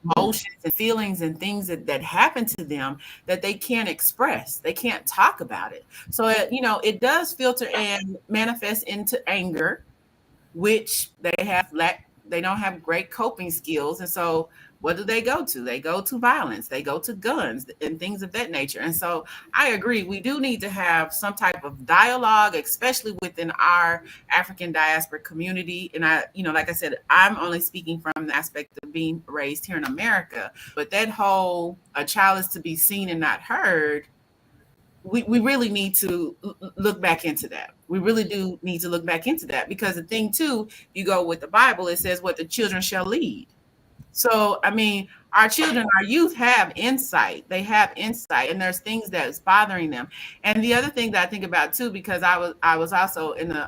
emotions and feelings and things that happen to them that they can't express. They can't talk about it. So, it does filter and manifest into anger, which they don't have great coping skills. And so what do they go to? They go to violence, they go to guns and things of that nature. And so I agree, we do need to have some type of dialogue, especially within our African diaspora community. And like I said, I'm only speaking from the aspect of being raised here in America, but that whole a child is to be seen and not heard, we really need to look back into that. We really do need to look back into that, because the thing too, you go with the Bible, it says what the children shall lead. So, I mean, our children, our youth have insight. They have insight, and there's things that's bothering them. And the other thing that I think about too, because I was also in the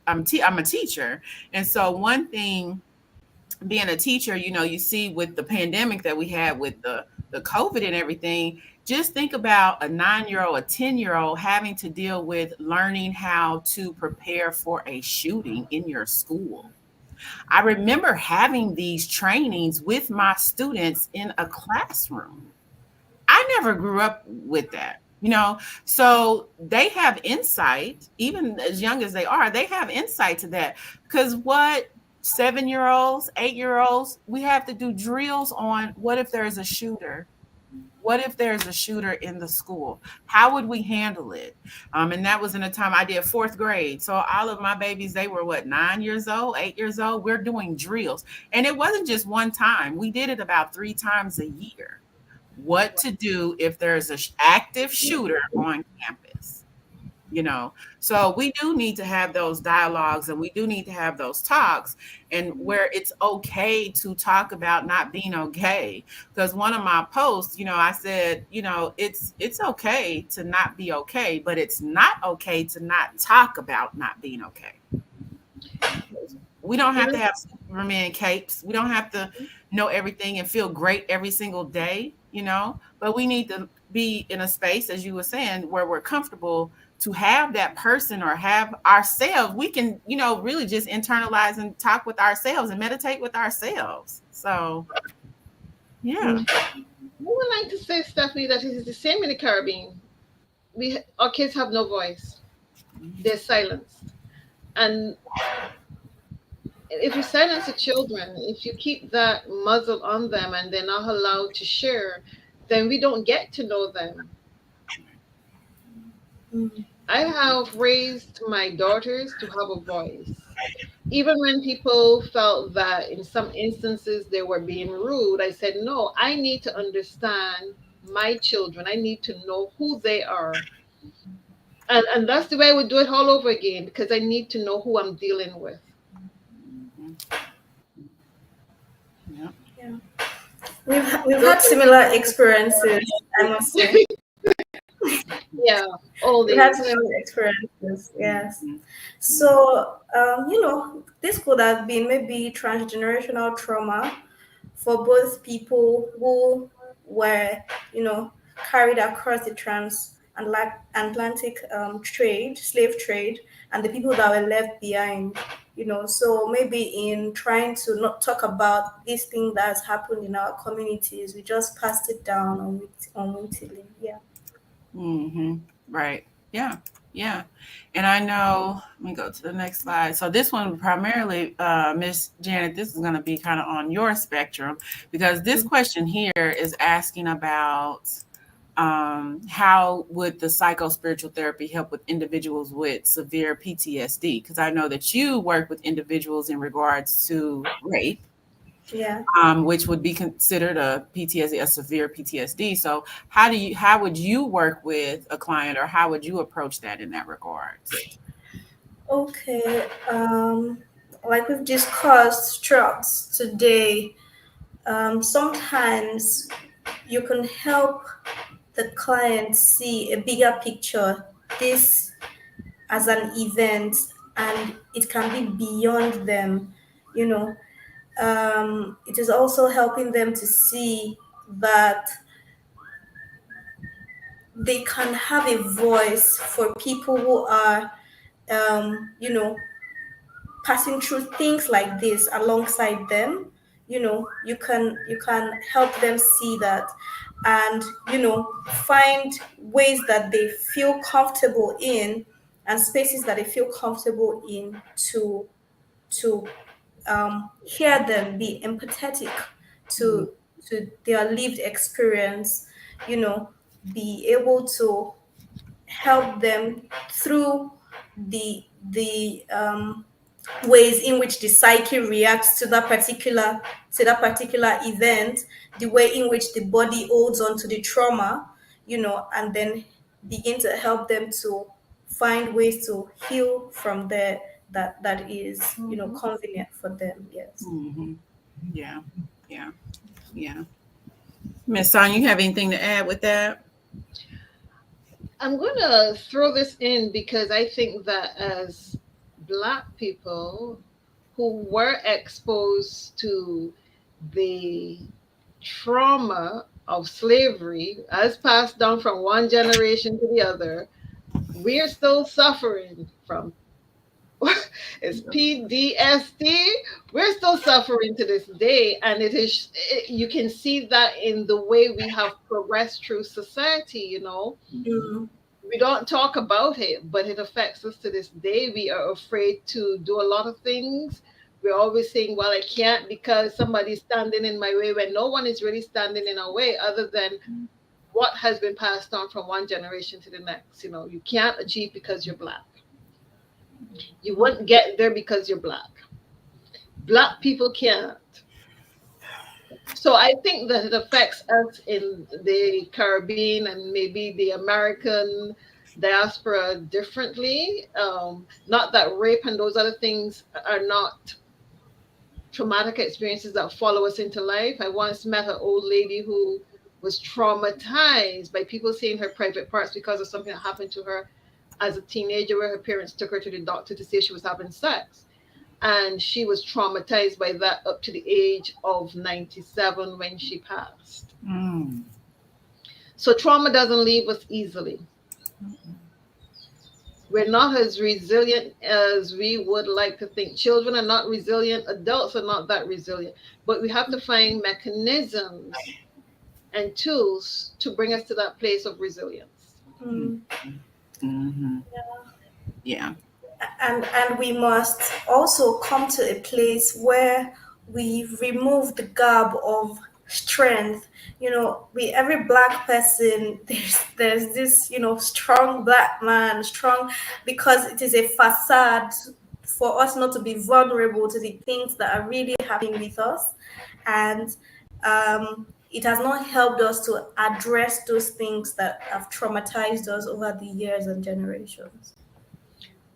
I'm a teacher, and so one thing, being a teacher, you see with the pandemic that we had with the COVID and everything, just think about a 9-year old, a 10-year old having to deal with learning how to prepare for a shooting in your school. I remember having these trainings with my students in a classroom. I never grew up with that. So they have insight, even as young as they are, they have insight to that. Because what 7-year olds, 8-year olds, we have to do drills on what if there's a shooter? What if there's a shooter in the school? How would we handle it? And that was in a time I did fourth grade. So all of my babies, they were what, 9 years old, 8 years old. We're doing drills. And it wasn't just one time. We did it about 3 times a year. What to do if there's an active shooter on campus. So we do need to have those dialogues, and we do need to have those talks, and where it's okay to talk about not being okay. Because one of my posts, I said, it's okay to not be okay, but it's not okay to not talk about not being okay. We don't have to have Superman capes. We don't have to know everything and feel great every single day. But we need to be in a space, as you were saying, where we're comfortable to have that person or have ourselves. We can, really just internalize and talk with ourselves and meditate with ourselves. So, yeah. I would like to say, Stephanie, that it is the same in the Caribbean. Our kids have no voice; they're silenced, and if you silence the children, if you keep that muzzle on them and they're not allowed to share, then we don't get to know them. I have raised my daughters to have a voice. Even when people felt that in some instances they were being rude, I said, no, I need to understand my children. I need to know who they are. And that's the way I would do it all over again, because I need to know who I'm dealing with. Yeah. Yeah. We've had similar experiences, I must say. Yeah, all We've had these. similar experiences, yes. So, this could have been maybe transgenerational trauma for both people who were, carried across the transatlantic slave trade, and the people that were left behind. So maybe in trying to not talk about this thing that has happened in our communities, we just passed it down unwittingly. Yeah. Mm-hmm. Right. Yeah. Yeah. And I know, let me go to the next slide. So this one primarily, Miss Janet, this is going to be kind of on your spectrum, because this question here is asking about how would the psycho-spiritual therapy help with individuals with severe PTSD? Because I know that you work with individuals in regards to rape, Yeah. which would be considered a PTSD, a severe PTSD. So how would you work with a client, or how would you approach that in that regards? Okay. Like we've discussed throughout today, sometimes you can help the client see a bigger picture, this as an event, and it can be beyond them. You know, it is also helping them to see that they can have a voice for people who are, you know, passing through things like this alongside them. You can help them see that, and find ways that they feel comfortable in, and spaces that they feel comfortable in to hear them, be empathetic Mhm. to their lived experience, you know be able to help them through the ways in which the psyche reacts to that particular event, the way in which the body holds on to the trauma, and then begin to help them to find ways to heal from there that is, Mhm. convenient for them. Yes. Mhm. Yeah. Yeah. Yeah. Miss Sonia, you have anything to add with that? I'm going to throw this in because I think that as Black people who were exposed to the trauma of slavery as passed down from one generation to the other, we're still suffering from it's PDSD. We're still suffering to this day, and you can see that in the way we have progressed through society. Mhm. Mm, We don't talk about it, but it affects us to this day. We are afraid to do a lot of things. We're always saying, well, I can't because somebody's standing in my way, when no one is really standing in our way other than what has been passed on from one generation to the next. You can't achieve because you're Black. You wouldn't get there because you're Black. Black people can't. So I think that it affects us in the Caribbean and maybe the American diaspora differently. Not that rape and those other things are not traumatic experiences that follow us into life. I once met an old lady who was traumatized by people seeing her private parts because of something that happened to her as a teenager, where her parents took her to the doctor to say she was having sex. And she was traumatized by that up to the age of 97 when she passed. Mm. So trauma doesn't leave us easily. We're not as resilient as we would like to think. Children are not resilient, adults are not that resilient, but we have to find mechanisms and tools to bring us to that place of resilience. mm. Mhm. Yeah. And we must also come to a place where we remove the garb of strength. We every black person, there's this, strong black man, strong, because it is a facade for us not to be vulnerable to the things that are really happening with us. And it has not helped us to address those things that have traumatized us over the years and generations.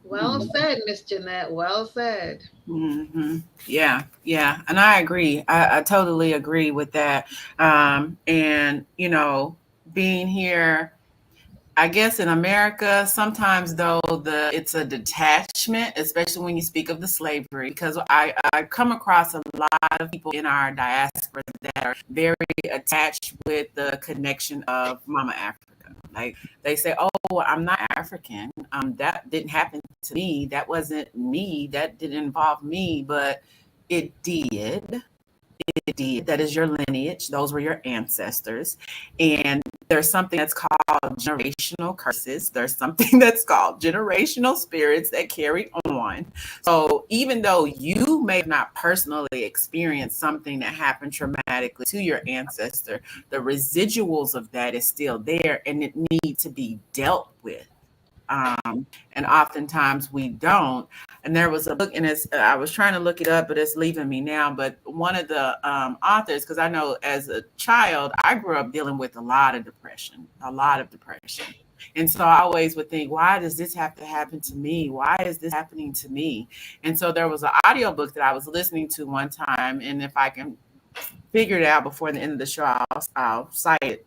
Well said, Miss Jeanette. Well said. Mhm. Yeah, yeah, and I agree. I totally agree with that. And being here, I guess in America, sometimes though it's a detachment, especially when you speak of the slavery, because I come across a lot of people in our diaspora that are very attached with the connection of Mama Africa. Like they say, "Oh, I'm not African. That didn't happen to me. That wasn't me. That didn't involve me, but it did." It did. That is your lineage. Those were your ancestors. And there's something that's called generational curses. There's something that's called generational spirits that carry on. So even though you may have not personally experienced something that happened traumatically to your ancestor, the residuals of that is still there and it needs to be dealt with. And oftentimes we don't. And there was a book, and I was trying to look it up, but it's leaving me now. But one of the authors, because I know as a child, I grew up dealing with a lot of depression, a lot of depression. And so I always would think, why does this have to happen to me? Why is this happening to me? And so there was an audio book that I was listening to one time, and if I can figure it out before the end of the show, I'll cite it,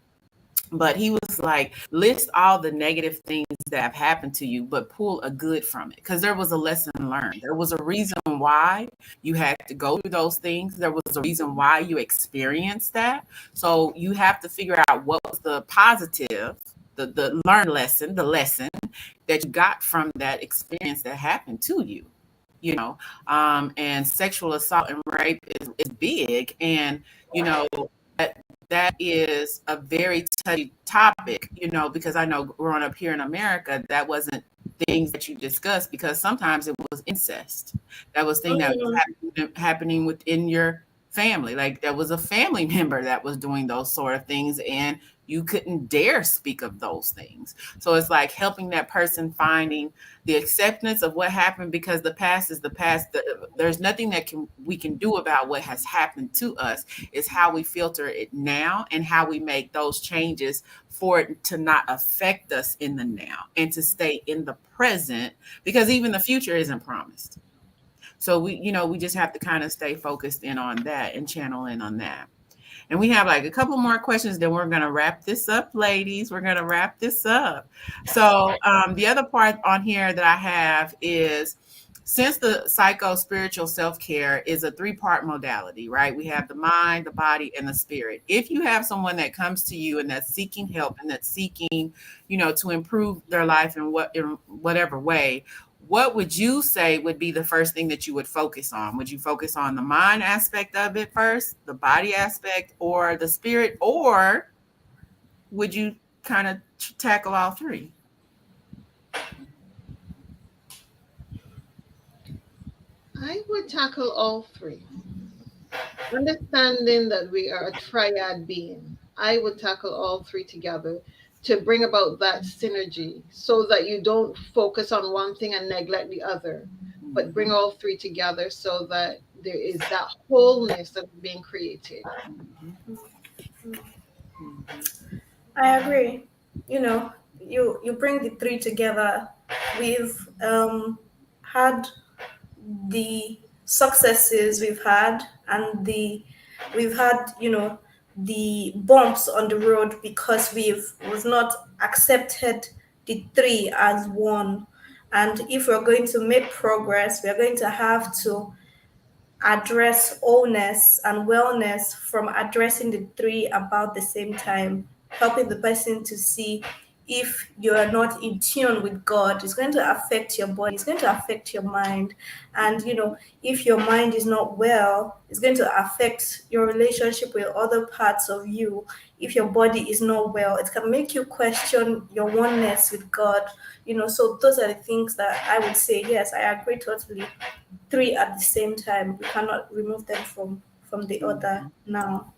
but he was like, list all the negative things that have happened to you, but pull a good from it. Because there was a lesson learned. There was a reason why you had to go through those things. There was a reason why you experienced that. So you have to figure out what was the positive, the learned lesson, the lesson that you got from that experience that happened to you. And sexual assault and rape is big. And, you know, that is a very touchy topic, because I know growing up here in America, that wasn't things that you discussed because sometimes it was incest. That was thing that was Mm, happening within your family. Like there was a family member that was doing those sort of things, and you couldn't dare speak of those things. So it's like helping that person finding the acceptance of what happened, because the past is the past. There's nothing that can we can do about what has happened to us. It's how we filter it now and how we make those changes for it to not affect us in the now and to stay in the present, because even the future isn't promised. So we just have to kind of stay focused in on that and channel in on that. And we have like a couple more questions, then we're going to wrap this up, ladies. We're going to wrap this up. So, the other part on here that I have is, since the psycho spiritual self care is a three-part modality, right? We have the mind, the body, and the spirit. If you have someone that comes to you and that's seeking help and that's seeking, to improve their life in whatever way, what would you say would be the first thing that you would focus on? Would you focus on the mind aspect of it first, the body aspect, or the spirit, or would you kind of tackle all three? I would tackle all three. Understanding that we are a triad being, I would tackle all three together to bring about that synergy so that you don't focus on one thing and neglect the other, but bring all three together so that there is that wholeness that's being created. I agree. You bring the three together. We've had the successes we've had, and we've had the bumps on the road because we've not accepted the three as one. And if we're going to make progress, we're going to have to address wholeness and wellness from addressing the three about the same time, helping the person to see if you are not in tune with God, it's going to affect your body, it's going to affect your mind. And if your mind is not well, it's going to affect your relationship with other parts of you. If your body is not well, it can make you question your oneness with God. So those are the things that I would say, yes, I agree totally. Three at the same time. We cannot remove them from the other now.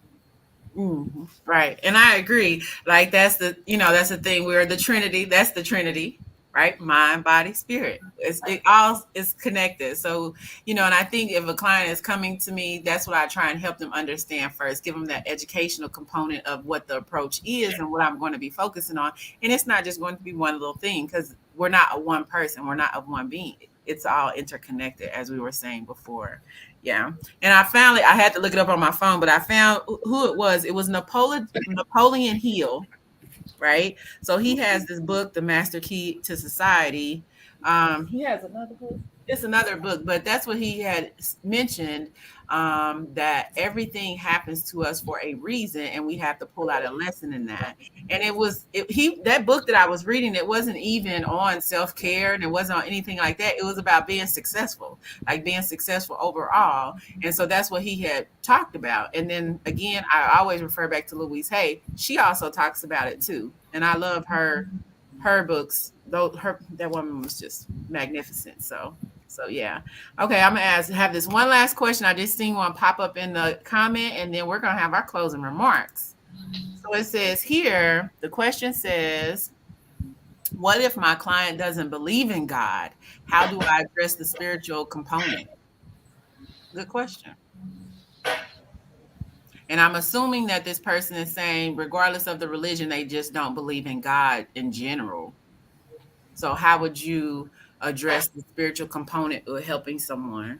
Right. And I agree. Like that's the thing. We're the Trinity. That's the Trinity, right? Mind, body, spirit. It all is connected. So, and I think if a client is coming to me, that's what I try and help them understand first, give them that educational component of what the approach is and what I'm going to be focusing on. And it's not just going to be one little thing, because we're not a one person. We're not a one being. It's all interconnected, as we were saying before. Yeah. And I had to look it up on my phone, but I found who it was. It was Napoleon Hill, right? So he has this book, The Master Key to Society. He has another book. It's another book, but that's what he had mentioned, that everything happens to us for a reason, and we have to pull out a lesson in that. And that book that I was reading, it wasn't even on self care, and it wasn't on anything like that. It was about being successful, like being successful overall. And so that's what he had talked about. And then again, I always refer back to Louise Hay. She also talks about it too, and I love her books. Though that woman was just magnificent. So yeah. Okay, I'm gonna have this one last question. I just seen one pop up in the comment, and then we're gonna have our closing remarks. So it says here, the question says, what if my client doesn't believe in God? How do I address the spiritual component? Good question. And I'm assuming that this person is saying, regardless of the religion, they just don't believe in God in general. So how would you address the spiritual component of helping someone?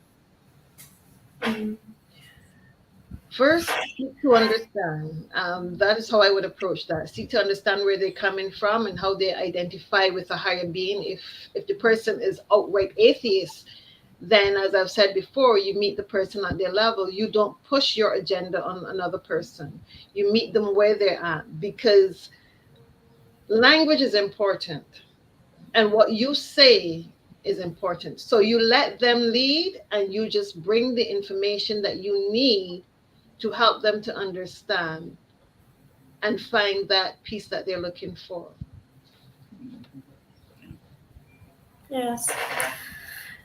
First, seek to understand. That is how I would approach that. Seek to understand where they're coming from and how they identify with a higher being. If the person is outright atheist, then as I've said before, you meet the person at their level. You don't push your agenda on another person. You meet them where they're at, because language is important and what you say is important. So you let them lead and you just bring the information that you need to help them to understand and find that peace that they're looking for. Yes.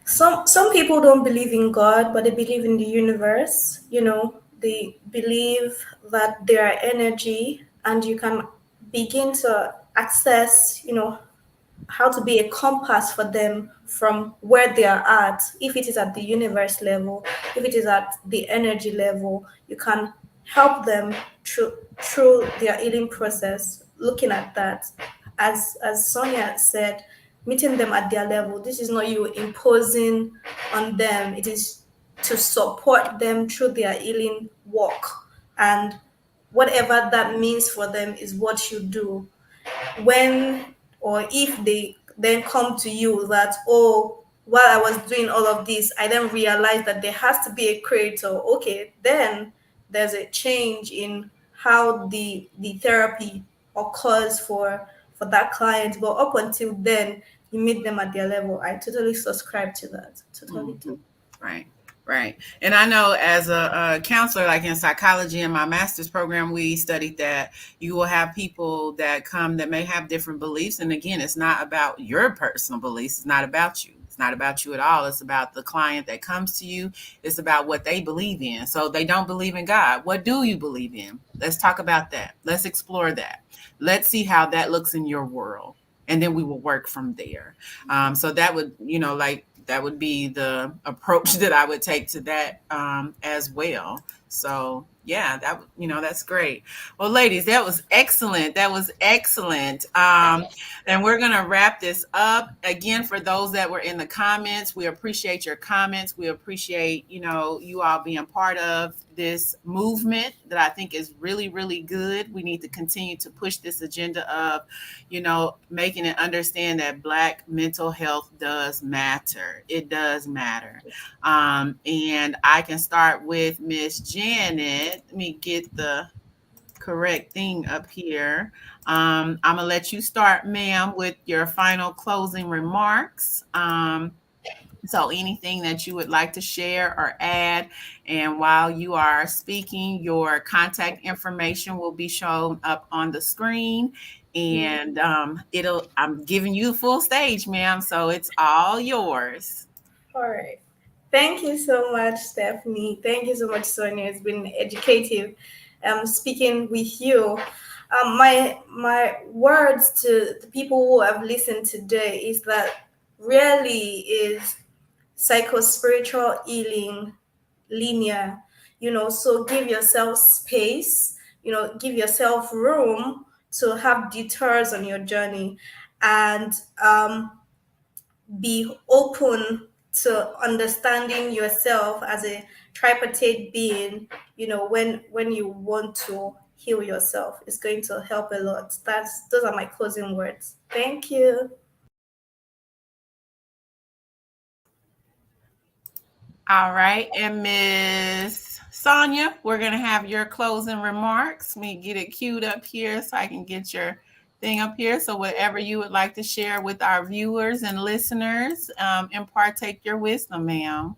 Some people don't believe in God, but they believe in the universe. They believe that there are energy, and you can begin to access, how to be a compass for them from where they are at. If it is at the universe level, if it is at the energy level, you can help them through their healing process. Looking at that, as Sonia said, meeting them at their level. This is not you imposing on them. It is to support them through their healing work, and whatever that means for them is what you do. When or if they then come to you that, oh, while I was doing all of this, I then realized that there has to be a creator. Okay, then there's a change in how the therapy occurs for that client. But up until then, you meet them at their level. I totally subscribe to that. Totally Mhm. do. Right, right. And I know as a counselor, like in psychology in my master's program, we studied that you will have people that come that may have different beliefs. And again, it's not about your personal beliefs. It's not about you. It's not about you at all. It's about the client that comes to you. It's about what they believe in. So they don't believe in God. What do you believe in? Let's talk about that. Let's explore that. Let's see how that looks in your world. And then we will work from there. So that would, like that would be the approach that I would take to that as well. So yeah, that's great. Well, ladies, that was excellent. That was excellent. And we're gonna wrap this up again. For those that were in the comments, we appreciate your comments. We appreciate you all being part of this movement that I think is really, really good. We need to continue to push this agenda of making it understand that Black mental health does matter. It does matter. And I can start with Miss Janet. Let me get the correct thing up here. I'm going to let you start, ma'am, with your final closing remarks. So anything that you would like to share or add, and while you are speaking, your contact information will be shown up on the screen, and I'm giving you the full stage, ma'am. So it's all yours. All right. Thank you so much, Stephanie. Thank you so much, Sonia. It's been educative speaking with you. My words to the people who have listened today is that really is psycho-spiritual healing linear. So give yourself space, give yourself room to have detours on your journey, and be open to understanding yourself as a tripartite being. When you want to heal yourself, it's going to help a lot. Those are my closing words. Thank you. All right. And Miss Sonia, we're going to have your closing remarks. Let me get it queued up here so I can get your thing up here. So whatever you would like to share with our viewers and listeners, and partake your wisdom, ma'am.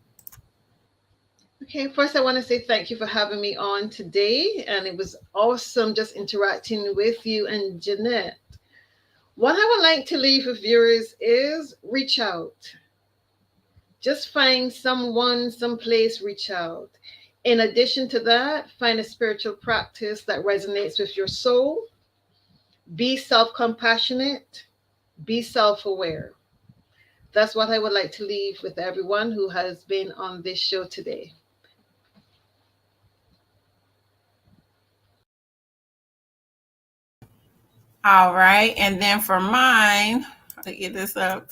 Okay, first I want to say thank you for having me on today, and it was awesome just interacting with you and Jeanette. What I would like to leave with viewers is reach out. Just find someone, someplace, reach out. In addition to that, find a spiritual practice that resonates with your soul. Be self compassionate, be self aware. That's what I would like to leave with everyone who has been on this show today. All right. And then for mine, to get this up,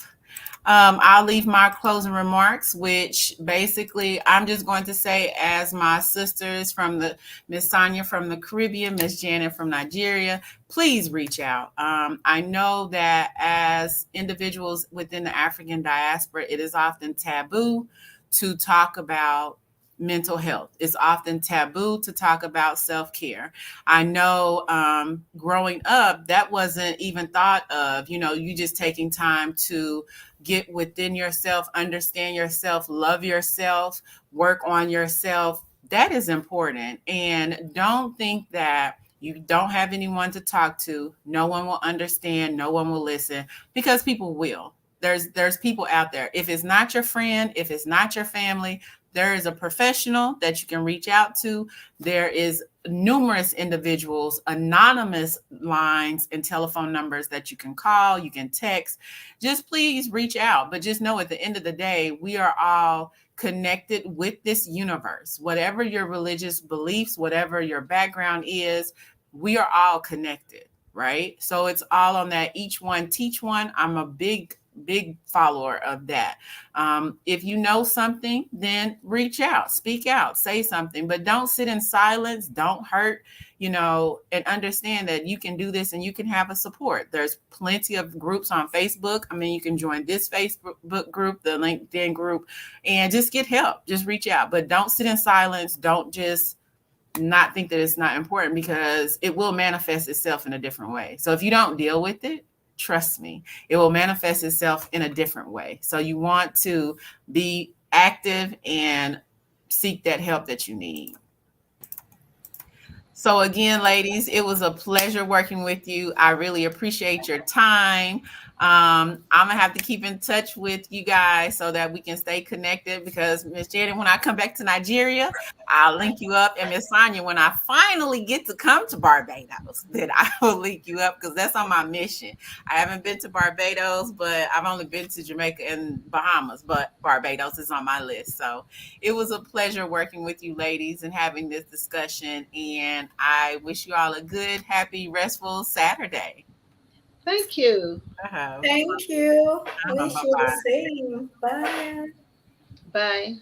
I'll leave my closing remarks, which basically I'm just going to say, as my sisters from the Miss Sonia from the Caribbean, Miss Janet from Nigeria, please reach out. I know that as individuals within the African diaspora, it is often taboo to talk about mental health. It's often taboo to talk about self-care. I know growing up, that wasn't even thought of, you just taking time to get within yourself, understand yourself, love yourself, work on yourself. That is important. And don't think that you don't have anyone to talk to. No one will understand. No one will listen, because people will. There's people out there. If it's not your friend, if it's not your family, There is a professional that you can reach out to. There is numerous individuals, anonymous lines and telephone numbers that you can call, you can text. Just please reach out. But just know at the end of the day, we are all connected with this universe. Whatever your religious beliefs, whatever your background is, we are all connected, right? So it's all on that each one teach one. I'm a big follower of that. If you know something, then reach out, speak out, say something, but don't sit in silence. Don't hurt, and understand that you can do this and you can have a support. There's plenty of groups on Facebook. I mean, you can join this Facebook group, the LinkedIn group, and just get help. Just reach out, but don't sit in silence. Don't just not think that it's not important, because it will manifest itself in a different way. So if you don't deal with it, trust me, it will manifest itself in a different way. So you want to be active and seek that help that you need. So again, ladies, it was a pleasure working with you. I really appreciate your time. I'm gonna have to keep in touch with you guys so that we can stay connected, because Miss Janet, when I come back to Nigeria, I'll link you up. And Miss Sonia, when I finally get to come to Barbados, then I will link you up, because that's on my mission. I haven't been to Barbados, but I've only been to Jamaica and Bahamas, but Barbados is on my list. So it was a pleasure working with you ladies and having this discussion. And I wish you all a good, happy, restful Saturday. Thank you. Uh-huh. Thank you. Uh-huh. Wish you the Bye-bye. same. Bye. Bye.